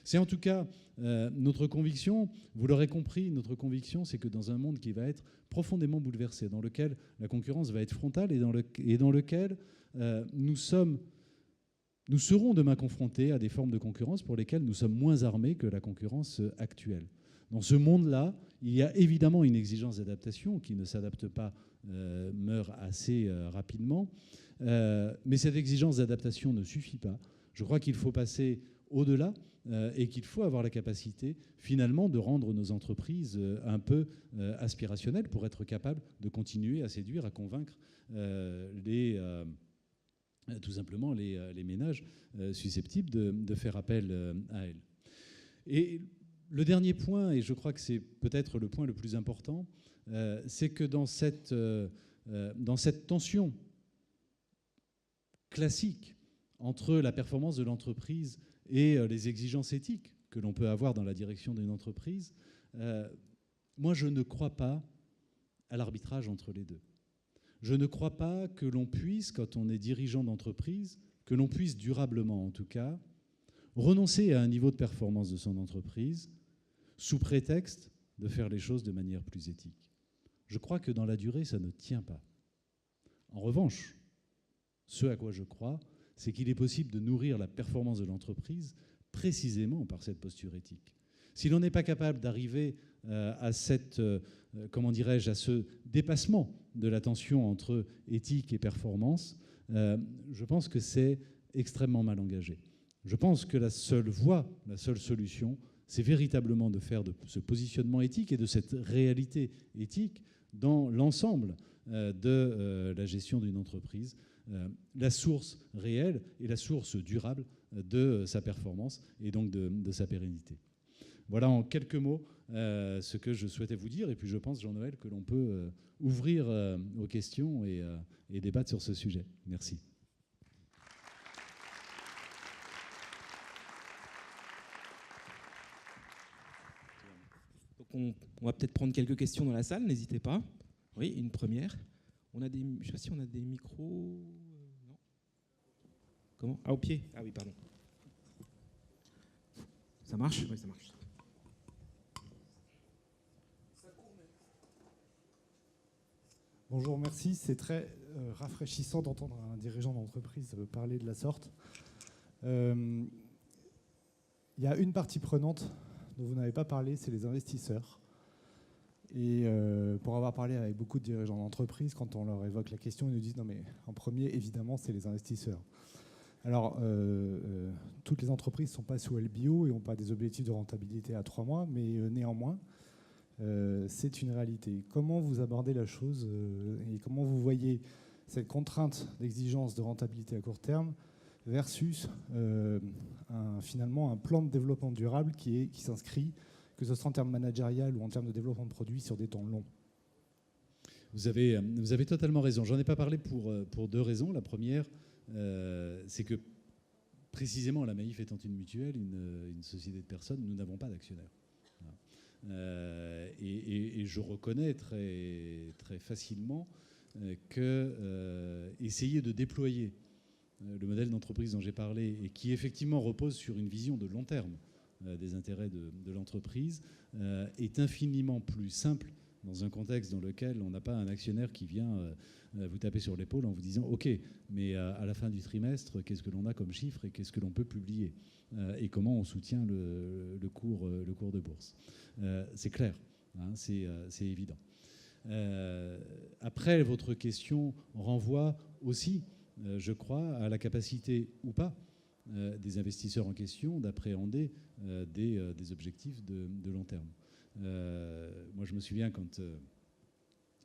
C'est en tout cas notre conviction, vous l'aurez compris, notre conviction, c'est que dans un monde qui va être profondément bouleversé, dans lequel la concurrence va être frontale et dans lequel nous serons demain confrontés à des formes de concurrence pour lesquelles nous sommes moins armés que la concurrence actuelle. Dans ce monde-là, il y a évidemment une exigence d'adaptation qui ne s'adapte pas, meurt assez rapidement. Mais cette exigence d'adaptation ne suffit pas. Je crois qu'il faut passer au-delà et qu'il faut avoir la capacité finalement de rendre nos entreprises un peu aspirationnelles pour être capables de continuer à séduire, à convaincre tout simplement les ménages susceptibles de faire appel à elles. Et le dernier point, et je crois que c'est peut-être le point le plus important, c'est que dans cette tension classique entre la performance de l'entreprise et les exigences éthiques que l'on peut avoir dans la direction d'une entreprise, moi je ne crois pas à l'arbitrage entre les deux. Je ne crois pas que l'on puisse, quand on est dirigeant d'entreprise, que l'on puisse durablement en tout cas, renoncer à un niveau de performance de son entreprise sous prétexte de faire les choses de manière plus éthique. Je crois que dans la durée, ça ne tient pas. En revanche, ce à quoi je crois, c'est qu'il est possible de nourrir la performance de l'entreprise précisément par cette posture éthique. Si l'on n'est pas capable d'arriver à ce dépassement de la tension entre éthique et performance, je pense que c'est extrêmement mal engagé. Je pense que la seule voie, la seule solution, c'est véritablement de faire de ce positionnement éthique et de cette réalité éthique dans l'ensemble de la gestion d'une entreprise, la source réelle et la source durable de sa performance et donc de sa pérennité. Voilà en quelques mots ce que je souhaitais vous dire. Et puis je pense, Jean-Noël, que l'on peut ouvrir aux questions et débattre sur ce sujet. Merci. Donc on va peut-être prendre quelques questions dans la salle, n'hésitez pas. Oui, une première. Je ne sais pas si on a des micros. Non. Comment? Ah, au pied. Ah oui, pardon. Ça marche? Oui, ça marche. Bonjour, merci. C'est très rafraîchissant d'entendre un dirigeant d'entreprise parler de la sorte. Il y a une partie prenante dont vous n'avez pas parlé, c'est les investisseurs. Et pour avoir parlé avec beaucoup de dirigeants d'entreprise, quand on leur évoque la question, ils nous disent non mais en premier, évidemment, c'est les investisseurs. Alors, toutes les entreprises ne sont pas sous LBO et n'ont pas des objectifs de rentabilité à 3 mois, mais néanmoins, c'est une réalité. Comment vous abordez la chose et comment vous voyez cette contrainte d'exigence de rentabilité à court terme versus finalement un plan de développement durable qui s'inscrit, que ce soit en termes managérial ou en termes de développement de produits, sur des temps longs? Vous avez totalement raison. J'en ai pas parlé pour deux raisons. La première, c'est que précisément la Maïf étant une mutuelle, une société de personnes, nous n'avons pas d'actionnaires. Et je reconnais très, très facilement que essayer de déployer le modèle d'entreprise dont j'ai parlé et qui effectivement repose sur une vision de long terme des intérêts de l'entreprise est infiniment plus simple dans un contexte dans lequel on n'a pas un actionnaire qui vient vous taper sur l'épaule en vous disant « Ok, mais à la fin du trimestre, qu'est-ce que l'on a comme chiffre et qu'est-ce que l'on peut publier et comment on soutient le cours de bourse ?» C'est clair, hein, c'est évident. Après, votre question renvoie aussi, je crois, à la capacité ou pas des investisseurs en question d'appréhender des objectifs de long terme. Moi, je me souviens quand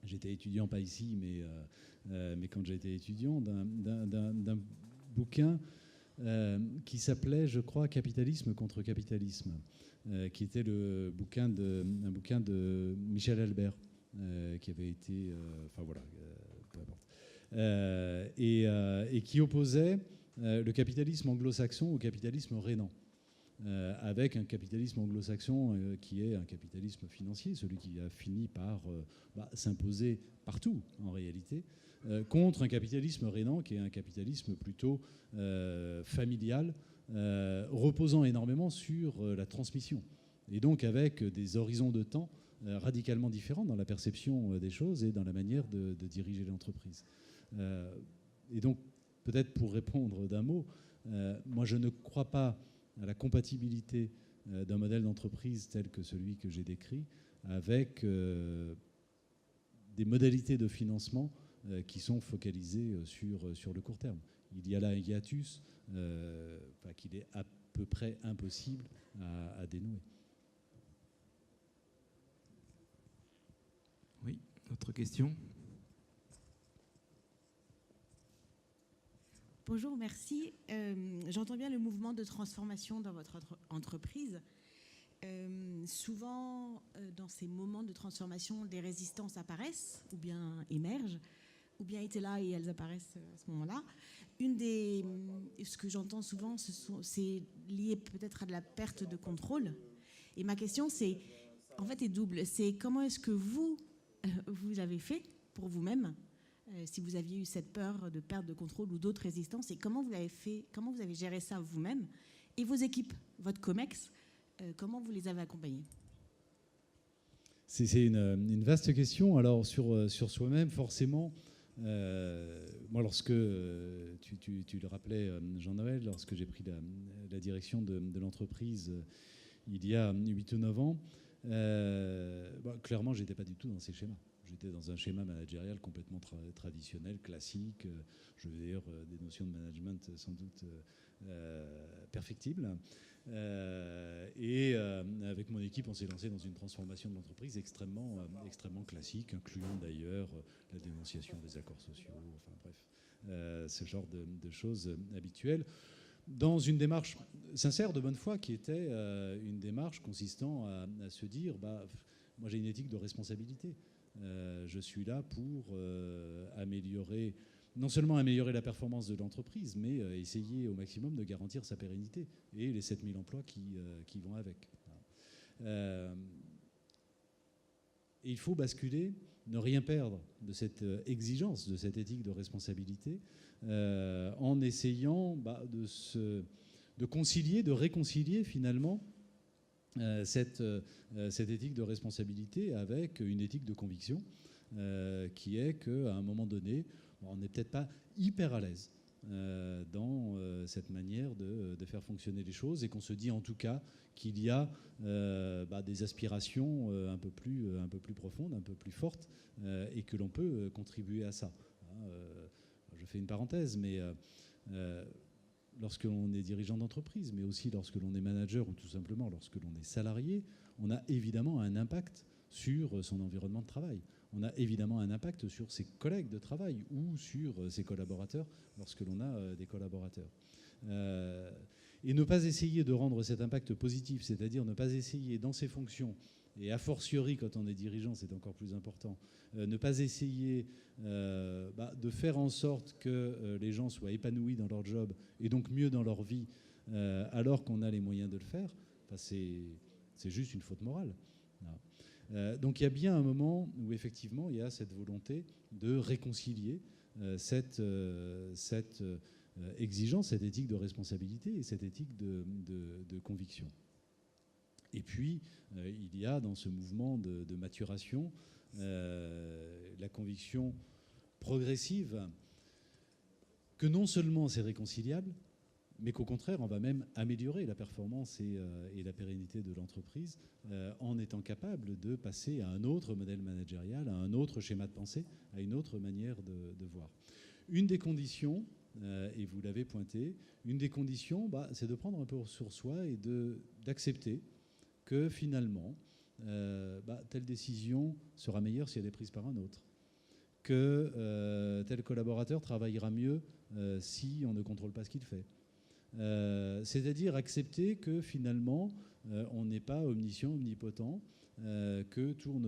j'étais étudiant, pas ici, mais quand j'étais étudiant, d'un bouquin qui s'appelait, je crois, Capitalisme contre capitalisme, qui était un bouquin de Michel Albert, qui avait été... enfin voilà, peu importe. Et qui opposait le capitalisme anglo-saxon au capitalisme rhénan. Avec un capitalisme anglo-saxon qui est un capitalisme financier, celui qui a fini par s'imposer partout en réalité, contre un capitalisme rhénan qui est un capitalisme plutôt familial, reposant énormément sur la transmission, et donc avec des horizons de temps radicalement différents dans la perception des choses et dans la manière de diriger l'entreprise. Et donc, peut-être pour répondre d'un mot, moi je ne crois pas à la compatibilité d'un modèle d'entreprise tel que celui que j'ai décrit avec des modalités de financement qui sont focalisées sur le court terme. Il y a là un hiatus qu'il est à peu près impossible à dénouer. Oui, autre question? Bonjour, merci. J'entends bien le mouvement de transformation dans votre entreprise. Souvent, dans ces moments de transformation, des résistances apparaissent ou bien émergent, ou bien étaient là et elles apparaissent à ce moment-là. Ce que j'entends souvent, c'est lié peut-être à de la perte de contrôle. Et ma question, est double. C'est comment est-ce que vous avez fait pour vous-même, si vous aviez eu cette peur de perte de contrôle ou d'autres résistances, et comment vous avez géré ça vous-même et vos équipes, votre COMEX, comment vous les avez accompagnés? C'est une vaste question. Alors, sur soi-même, forcément, moi, lorsque, tu le rappelais, Jean-Noël, lorsque j'ai pris la direction de l'entreprise il y a 8 ou 9 ans, clairement, je n'étais pas du tout dans ces schémas. J'étais dans un schéma managérial complètement traditionnel, classique. Je veux dire, des notions de management sans doute perfectibles. Et avec mon équipe, on s'est lancé dans une transformation de l'entreprise extrêmement classique, incluant d'ailleurs la dénonciation des accords sociaux, enfin bref, ce genre de choses habituelles, dans une démarche sincère, de bonne foi, qui était une démarche consistant à se dire, moi j'ai une éthique de responsabilité. Je suis là pour non seulement améliorer la performance de l'entreprise, mais essayer au maximum de garantir sa pérennité et les 7000 emplois qui vont avec. Et il faut basculer, ne rien perdre de cette exigence, de cette éthique de responsabilité, en essayant de concilier, de réconcilier finalement cette éthique de responsabilité avec une éthique de conviction qui est qu'à un moment donné, on n'est peut-être pas hyper à l'aise dans cette manière de faire fonctionner les choses et qu'on se dit en tout cas qu'il y a des aspirations un peu plus profondes, un peu plus fortes et que l'on peut contribuer à ça. Je fais une parenthèse, mais lorsque l'on est dirigeant d'entreprise, mais aussi lorsque l'on est manager ou tout simplement lorsque l'on est salarié, on a évidemment un impact sur son environnement de travail. On a évidemment un impact sur ses collègues de travail ou sur ses collaborateurs lorsque l'on a des collaborateurs. Et ne pas essayer de rendre cet impact positif, c'est-à-dire ne pas essayer dans ses fonctions, et a fortiori quand on est dirigeant, c'est encore plus important, ne pas essayer de faire en sorte que les gens soient épanouis dans leur job et donc mieux dans leur vie alors qu'on a les moyens de le faire, c'est juste une faute morale. Donc il y a bien un moment où effectivement il y a cette volonté de réconcilier cette exigence, cette éthique de responsabilité et cette éthique de conviction. Et puis il y a dans ce mouvement de maturation la conviction progressive que non seulement c'est réconciliable, mais qu'au contraire, on va même améliorer la performance et la pérennité de l'entreprise en étant capable de passer à un autre modèle managérial, à un autre schéma de pensée, à une autre manière de voir. Une des conditions, et vous l'avez pointé, une des conditions, c'est de prendre un peu sur soi et d'accepter que finalement, telle décision sera meilleure si elle est prise par un autre, que tel collaborateur travaillera mieux si on ne contrôle pas ce qu'il fait. C'est-à-dire accepter que finalement on n'est pas omniscient, omnipotent, que tout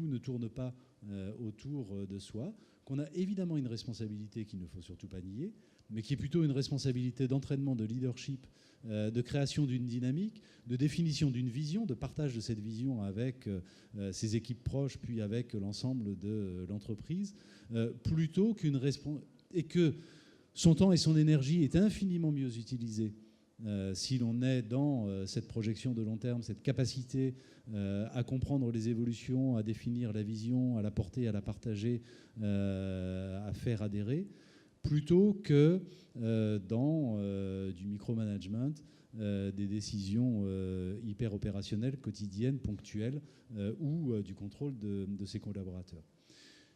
ne tourne pas autour de soi, qu'on a évidemment une responsabilité qu'il ne faut surtout pas nier, mais qui est plutôt une responsabilité d'entraînement, de leadership, de création d'une dynamique, de définition d'une vision, de partage de cette vision avec ses équipes proches, puis avec l'ensemble de l'entreprise, plutôt qu'une responsabilité, et que son temps et son énergie est infiniment mieux utilisés si l'on est dans cette projection de long terme, cette capacité à comprendre les évolutions, à définir la vision, à la porter, à la partager, à faire adhérer, plutôt que dans du micromanagement, des décisions hyper opérationnelles, quotidiennes, ponctuelles, ou du contrôle de ses collaborateurs.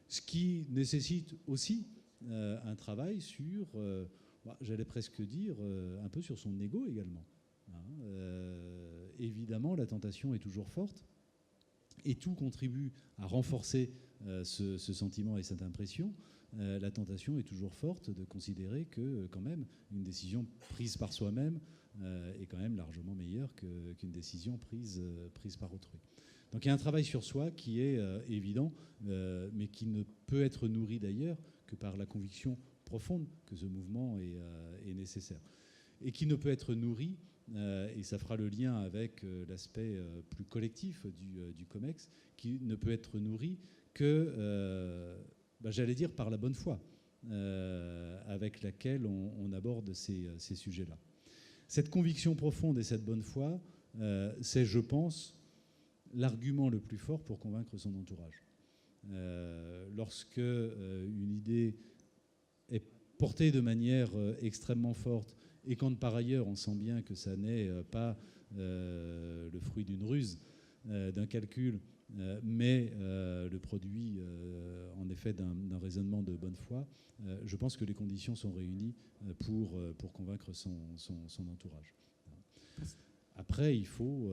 Ce qui nécessite aussi un travail sur, j'allais presque dire, un peu sur son ego également. Évidemment, la tentation est toujours forte et tout contribue à renforcer ce sentiment et cette impression. La tentation est toujours forte de considérer que, quand même, une décision prise par soi-même est quand même largement meilleure qu'une décision prise par autrui. Donc il y a un travail sur soi qui est évident, mais qui ne peut être nourri d'ailleurs que par la conviction profonde que ce mouvement est nécessaire. Et qui ne peut être nourri, et ça fera le lien avec l'aspect plus collectif du COMEX, qui ne peut être nourri que, j'allais dire, par la bonne foi avec laquelle on aborde ces sujets-là. Cette conviction profonde et cette bonne foi, c'est, je pense, l'argument le plus fort pour convaincre son entourage. Lorsque une idée est portée de manière extrêmement forte et quand par ailleurs on sent bien que ça n'est pas le fruit d'une ruse, d'un calcul, mais le produit en effet d'un raisonnement de bonne foi, je pense que les conditions sont réunies pour convaincre son entourage. Après, il faut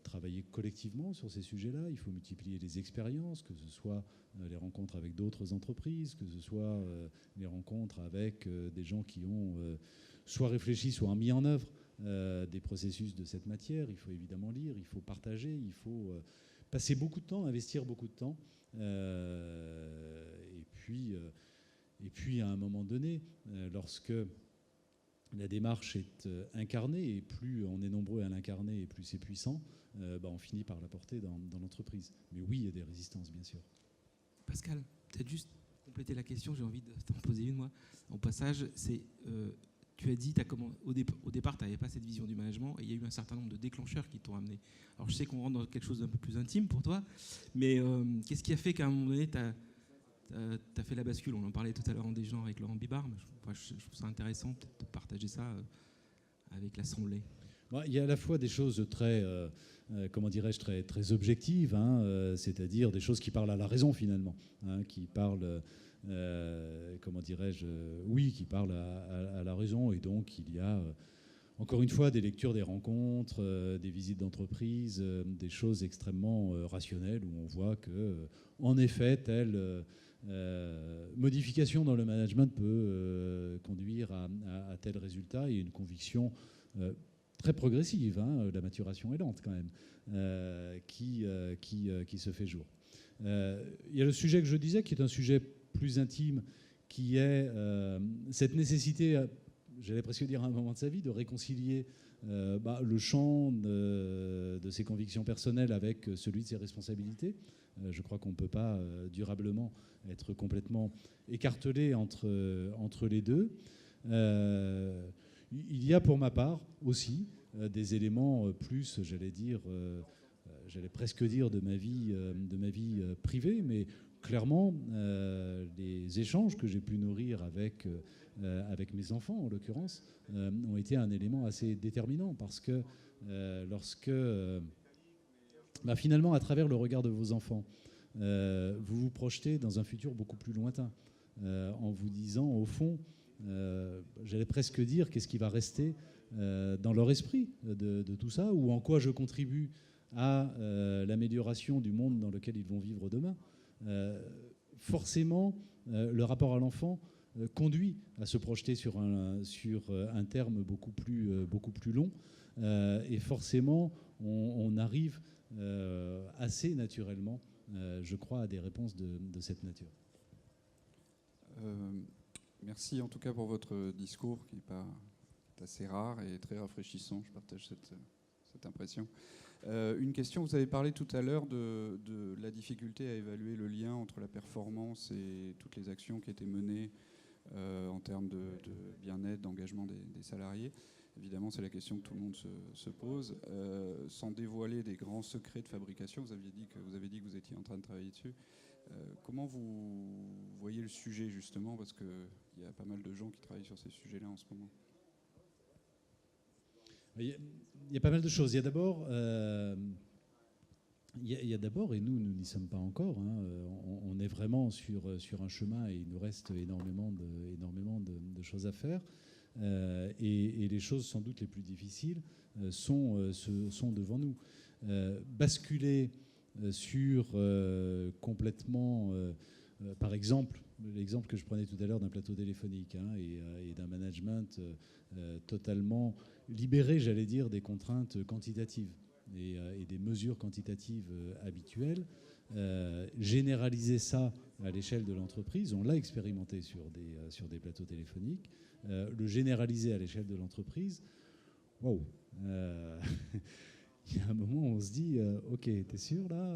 travailler collectivement sur ces sujets-là, il faut multiplier les expériences, que ce soit les rencontres avec d'autres entreprises, que ce soit les rencontres avec des gens qui ont soit réfléchi, soit mis en œuvre des processus de cette matière. Il faut évidemment lire, il faut partager, il faut passer beaucoup de temps, investir beaucoup de temps. Et puis, à un moment donné, lorsque la démarche est incarnée, et plus on est nombreux à l'incarner, et plus c'est puissant, on finit par la porter dans l'entreprise. Mais oui, il y a des résistances, bien sûr. Pascal, peut-être juste compléter la question, j'ai envie de t'en poser une, moi. Au passage, c'est, tu as dit, au départ, tu n'avais pas cette vision du management, et il y a eu un certain nombre de déclencheurs qui t'ont amené. Alors, je sais qu'on rentre dans quelque chose d'un peu plus intime pour toi, mais qu'est-ce qui a fait qu'à un moment donné, tu as fait la bascule? On en parlait tout à l'heure en déjeunant avec Laurent Bibard, mais je trouve ça intéressant peut-être de partager ça avec l'Assemblée. Il y a à la fois des choses très, comment dirais-je, très objectives, c'est-à-dire des choses qui parlent à la raison finalement, qui parlent, comment dirais-je, oui, qui parlent à la raison. Et donc il y a, encore une fois, des lectures, des rencontres, des visites d'entreprise, des choses extrêmement rationnelles où on voit que, en effet, telle modification dans le management peut conduire à tel résultat, et une conviction très progressive, la maturation est lente quand même, qui se fait jour. Il y a le sujet que je disais, qui est un sujet plus intime, qui est cette nécessité, j'allais presque dire à un moment de sa vie, de réconcilier le champ de ses convictions personnelles avec celui de ses responsabilités. Je crois qu'on ne peut pas durablement être complètement écartelé entre les deux. Il y a pour ma part aussi des éléments plus, j'allais presque dire de ma vie privée, mais clairement les échanges que j'ai pu nourrir avec mes enfants, en l'occurrence, ont été un élément assez déterminant, parce que lorsque, finalement, à travers le regard de vos enfants, vous vous projetez dans un futur beaucoup plus lointain, en vous disant, au fond, j'allais presque dire, qu'est-ce qui va rester dans leur esprit de tout ça, ou en quoi je contribue à l'amélioration du monde dans lequel ils vont vivre demain. Forcément, le rapport à l'enfant conduit à se projeter sur un terme beaucoup plus long, et forcément, on arrive assez naturellement, je crois, à des réponses de cette nature. Merci en tout cas pour votre discours qui est assez rare et très rafraîchissant. Je partage cette impression. Une question, vous avez parlé tout à l'heure de la difficulté à évaluer le lien entre la performance et toutes les actions qui étaient menées en termes de bien-être, d'engagement des salariés. Évidemment, c'est la question que tout le monde se pose. Sans dévoiler des grands secrets de fabrication, vous avez dit que vous étiez en train de travailler dessus. Comment vous voyez le sujet, justement, parce qu'il y a pas mal de gens qui travaillent sur ces sujets-là en ce moment? Il y a pas mal de choses. Il y a d'abord, et nous n'y sommes pas encore, on est vraiment sur un chemin, et il nous reste énormément de choses à faire. Et les choses sans doute les plus difficiles sont devant nous. Basculer sur complètement, par exemple, l'exemple que je prenais tout à l'heure d'un plateau téléphonique, et d'un management totalement libéré, j'allais dire, des contraintes quantitatives et des mesures quantitatives habituelles. Généraliser ça à l'échelle de l'entreprise, on l'a expérimenté sur des plateaux téléphoniques. Le généraliser à l'échelle de l'entreprise, wow. Il y a un moment où on se dit, ok, t'es sûr là?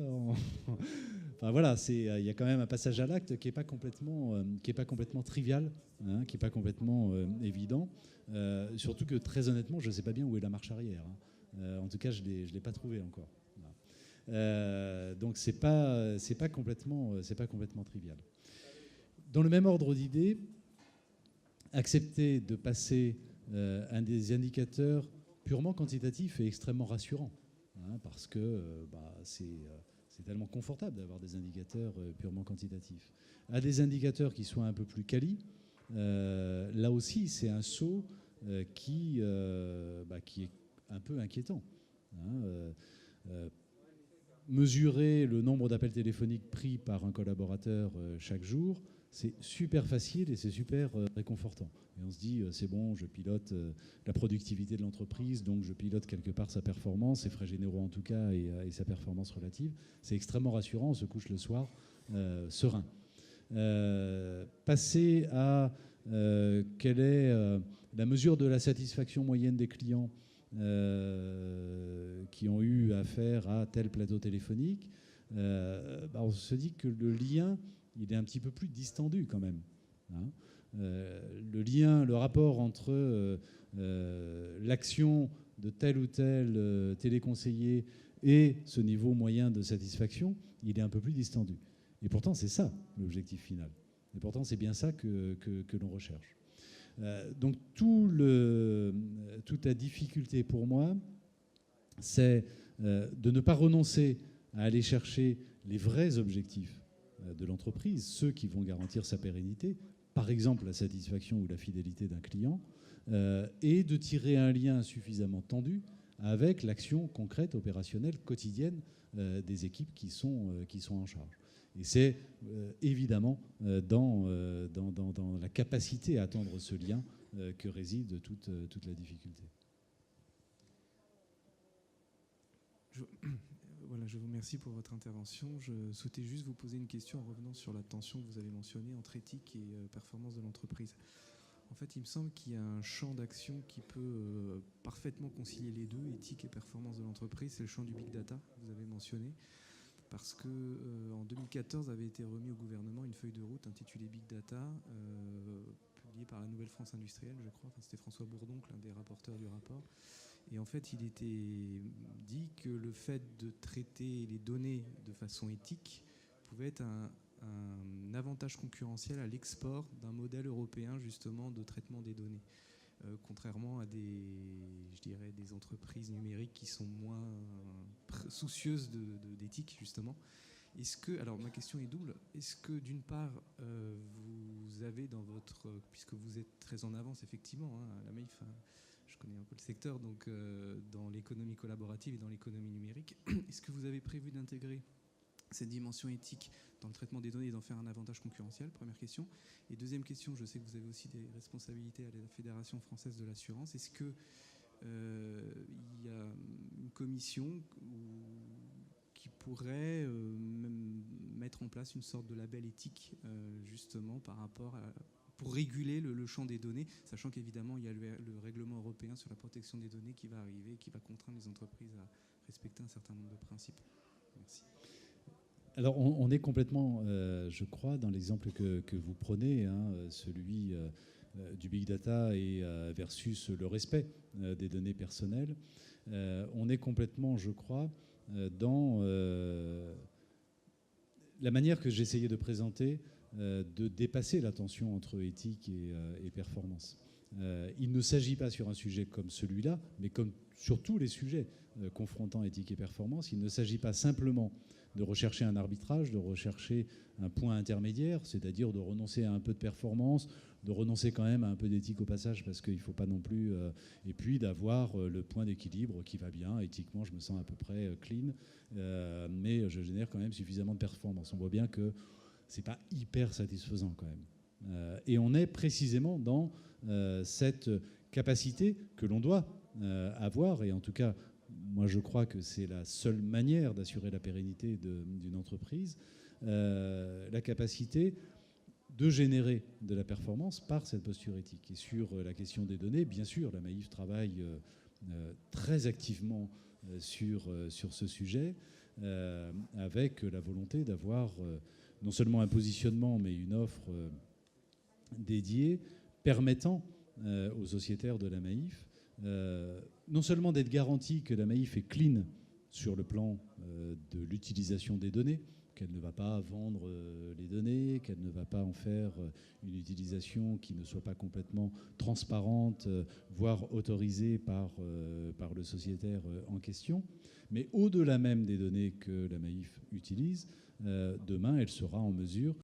Enfin voilà, il y a quand même un passage à l'acte qui n'est pas complètement trivial, qui n'est pas complètement évident. Surtout que très honnêtement, je ne sais pas bien où est la marche arrière. En tout cas, je l'ai pas trouvé encore. Donc c'est pas complètement trivial. Dans le même ordre d'idées, accepter de passer à des indicateurs purement quantitatifs est extrêmement rassurant, hein, parce que c'est tellement confortable d'avoir des indicateurs purement quantitatifs. À des indicateurs qui soient un peu plus quali, là aussi c'est un saut qui est un peu inquiétant, hein. Mesurer le nombre d'appels téléphoniques pris par un collaborateur chaque jour, c'est super facile et c'est super réconfortant. Et on se dit, c'est bon, je pilote la productivité de l'entreprise, donc je pilote quelque part sa performance, ses frais généraux en tout cas, et sa performance relative. C'est extrêmement rassurant, on se couche le soir serein. Passer à quelle est la mesure de la satisfaction moyenne des clients qui ont eu affaire à tel plateau téléphonique, on se dit que le lien, il est un petit peu plus distendu quand même, hein. Le rapport entre l'action de tel ou tel téléconseiller et ce niveau moyen de satisfaction, il est un peu plus distendu. Et pourtant, c'est ça l'objectif final. Et pourtant, c'est bien ça que l'on recherche. Donc toute la difficulté pour moi, c'est de ne pas renoncer à aller chercher les vrais objectifs de l'entreprise, ceux qui vont garantir sa pérennité, par exemple la satisfaction ou la fidélité d'un client, et de tirer un lien suffisamment tendu avec l'action concrète, opérationnelle, quotidienne des équipes qui sont en charge. Et c'est évidemment dans la capacité à attendre ce lien que réside toute la difficulté. Je vous remercie pour votre intervention. Je souhaitais juste vous poser une question en revenant sur la tension que vous avez mentionnée entre éthique et performance de l'entreprise. En fait, il me semble qu'il y a un champ d'action qui peut parfaitement concilier les deux, éthique et performance de l'entreprise. C'est le champ du big data que vous avez mentionné. Parce qu'en 2014 avait été remis au gouvernement une feuille de route intitulée Big Data, publiée par la Nouvelle France Industrielle, je crois. Enfin, c'était François Bourdon, l'un des rapporteurs du rapport. Et en fait, il était dit que le fait de traiter les données de façon éthique pouvait être un avantage concurrentiel à l'export d'un modèle européen justement de traitement des données. Contrairement à des entreprises numériques qui sont moins soucieuses d'éthique, justement. Alors ma question est double. Est-ce que d'une part, vous avez dans puisque vous êtes très en avance effectivement, hein, à la Maïf, je connais un peu le secteur, donc dans l'économie collaborative et dans l'économie numérique, est-ce que vous avez prévu d'intégrer cette dimension éthique dans le traitement des données et d'en faire un avantage concurrentiel? Première question. Et deuxième question, je sais que vous avez aussi des responsabilités à la Fédération française de l'assurance. Est-ce qu'il y a une commission qui pourrait mettre en place une sorte de label éthique justement par rapport pour réguler le champ des données, sachant qu'évidemment il y a le règlement européen sur la protection des données qui va arriver, qui va contraindre les entreprises à respecter un certain nombre de principes. Merci. Alors, on est complètement, je crois, dans l'exemple que vous prenez, hein, celui du big data et versus le respect des données personnelles. On est complètement, je crois, dans la manière que j'essayais de présenter, de dépasser la tension entre éthique et performance. Il ne s'agit pas sur un sujet comme celui-là, mais comme sur tous les sujets confrontant éthique et performance, il ne s'agit pas simplement de rechercher un arbitrage, de rechercher un point intermédiaire, c'est-à-dire de renoncer à un peu de performance, de renoncer quand même à un peu d'éthique au passage, parce qu'il ne faut pas non plus... et puis d'avoir le point d'équilibre qui va bien. Éthiquement, je me sens à peu près clean, mais je génère quand même suffisamment de performance. On voit bien que ce n'est pas hyper satisfaisant quand même. Et on est précisément dans cette capacité que l'on doit avoir, et en tout cas... Moi, je crois que c'est la seule manière d'assurer la pérennité d'une entreprise, la capacité de générer de la performance par cette posture éthique. Et sur la question des données, bien sûr, la Maïf travaille très activement sur ce sujet, avec la volonté d'avoir non seulement un positionnement, mais une offre dédiée permettant aux sociétaires de la Maïf non seulement d'être garanti que la Maïf est clean sur le plan de l'utilisation des données, qu'elle ne va pas vendre les données, qu'elle ne va pas en faire une utilisation qui ne soit pas complètement transparente, voire autorisée par le sociétaire en question. Mais au-delà même des données que la Maïf utilise, demain, elle sera en mesure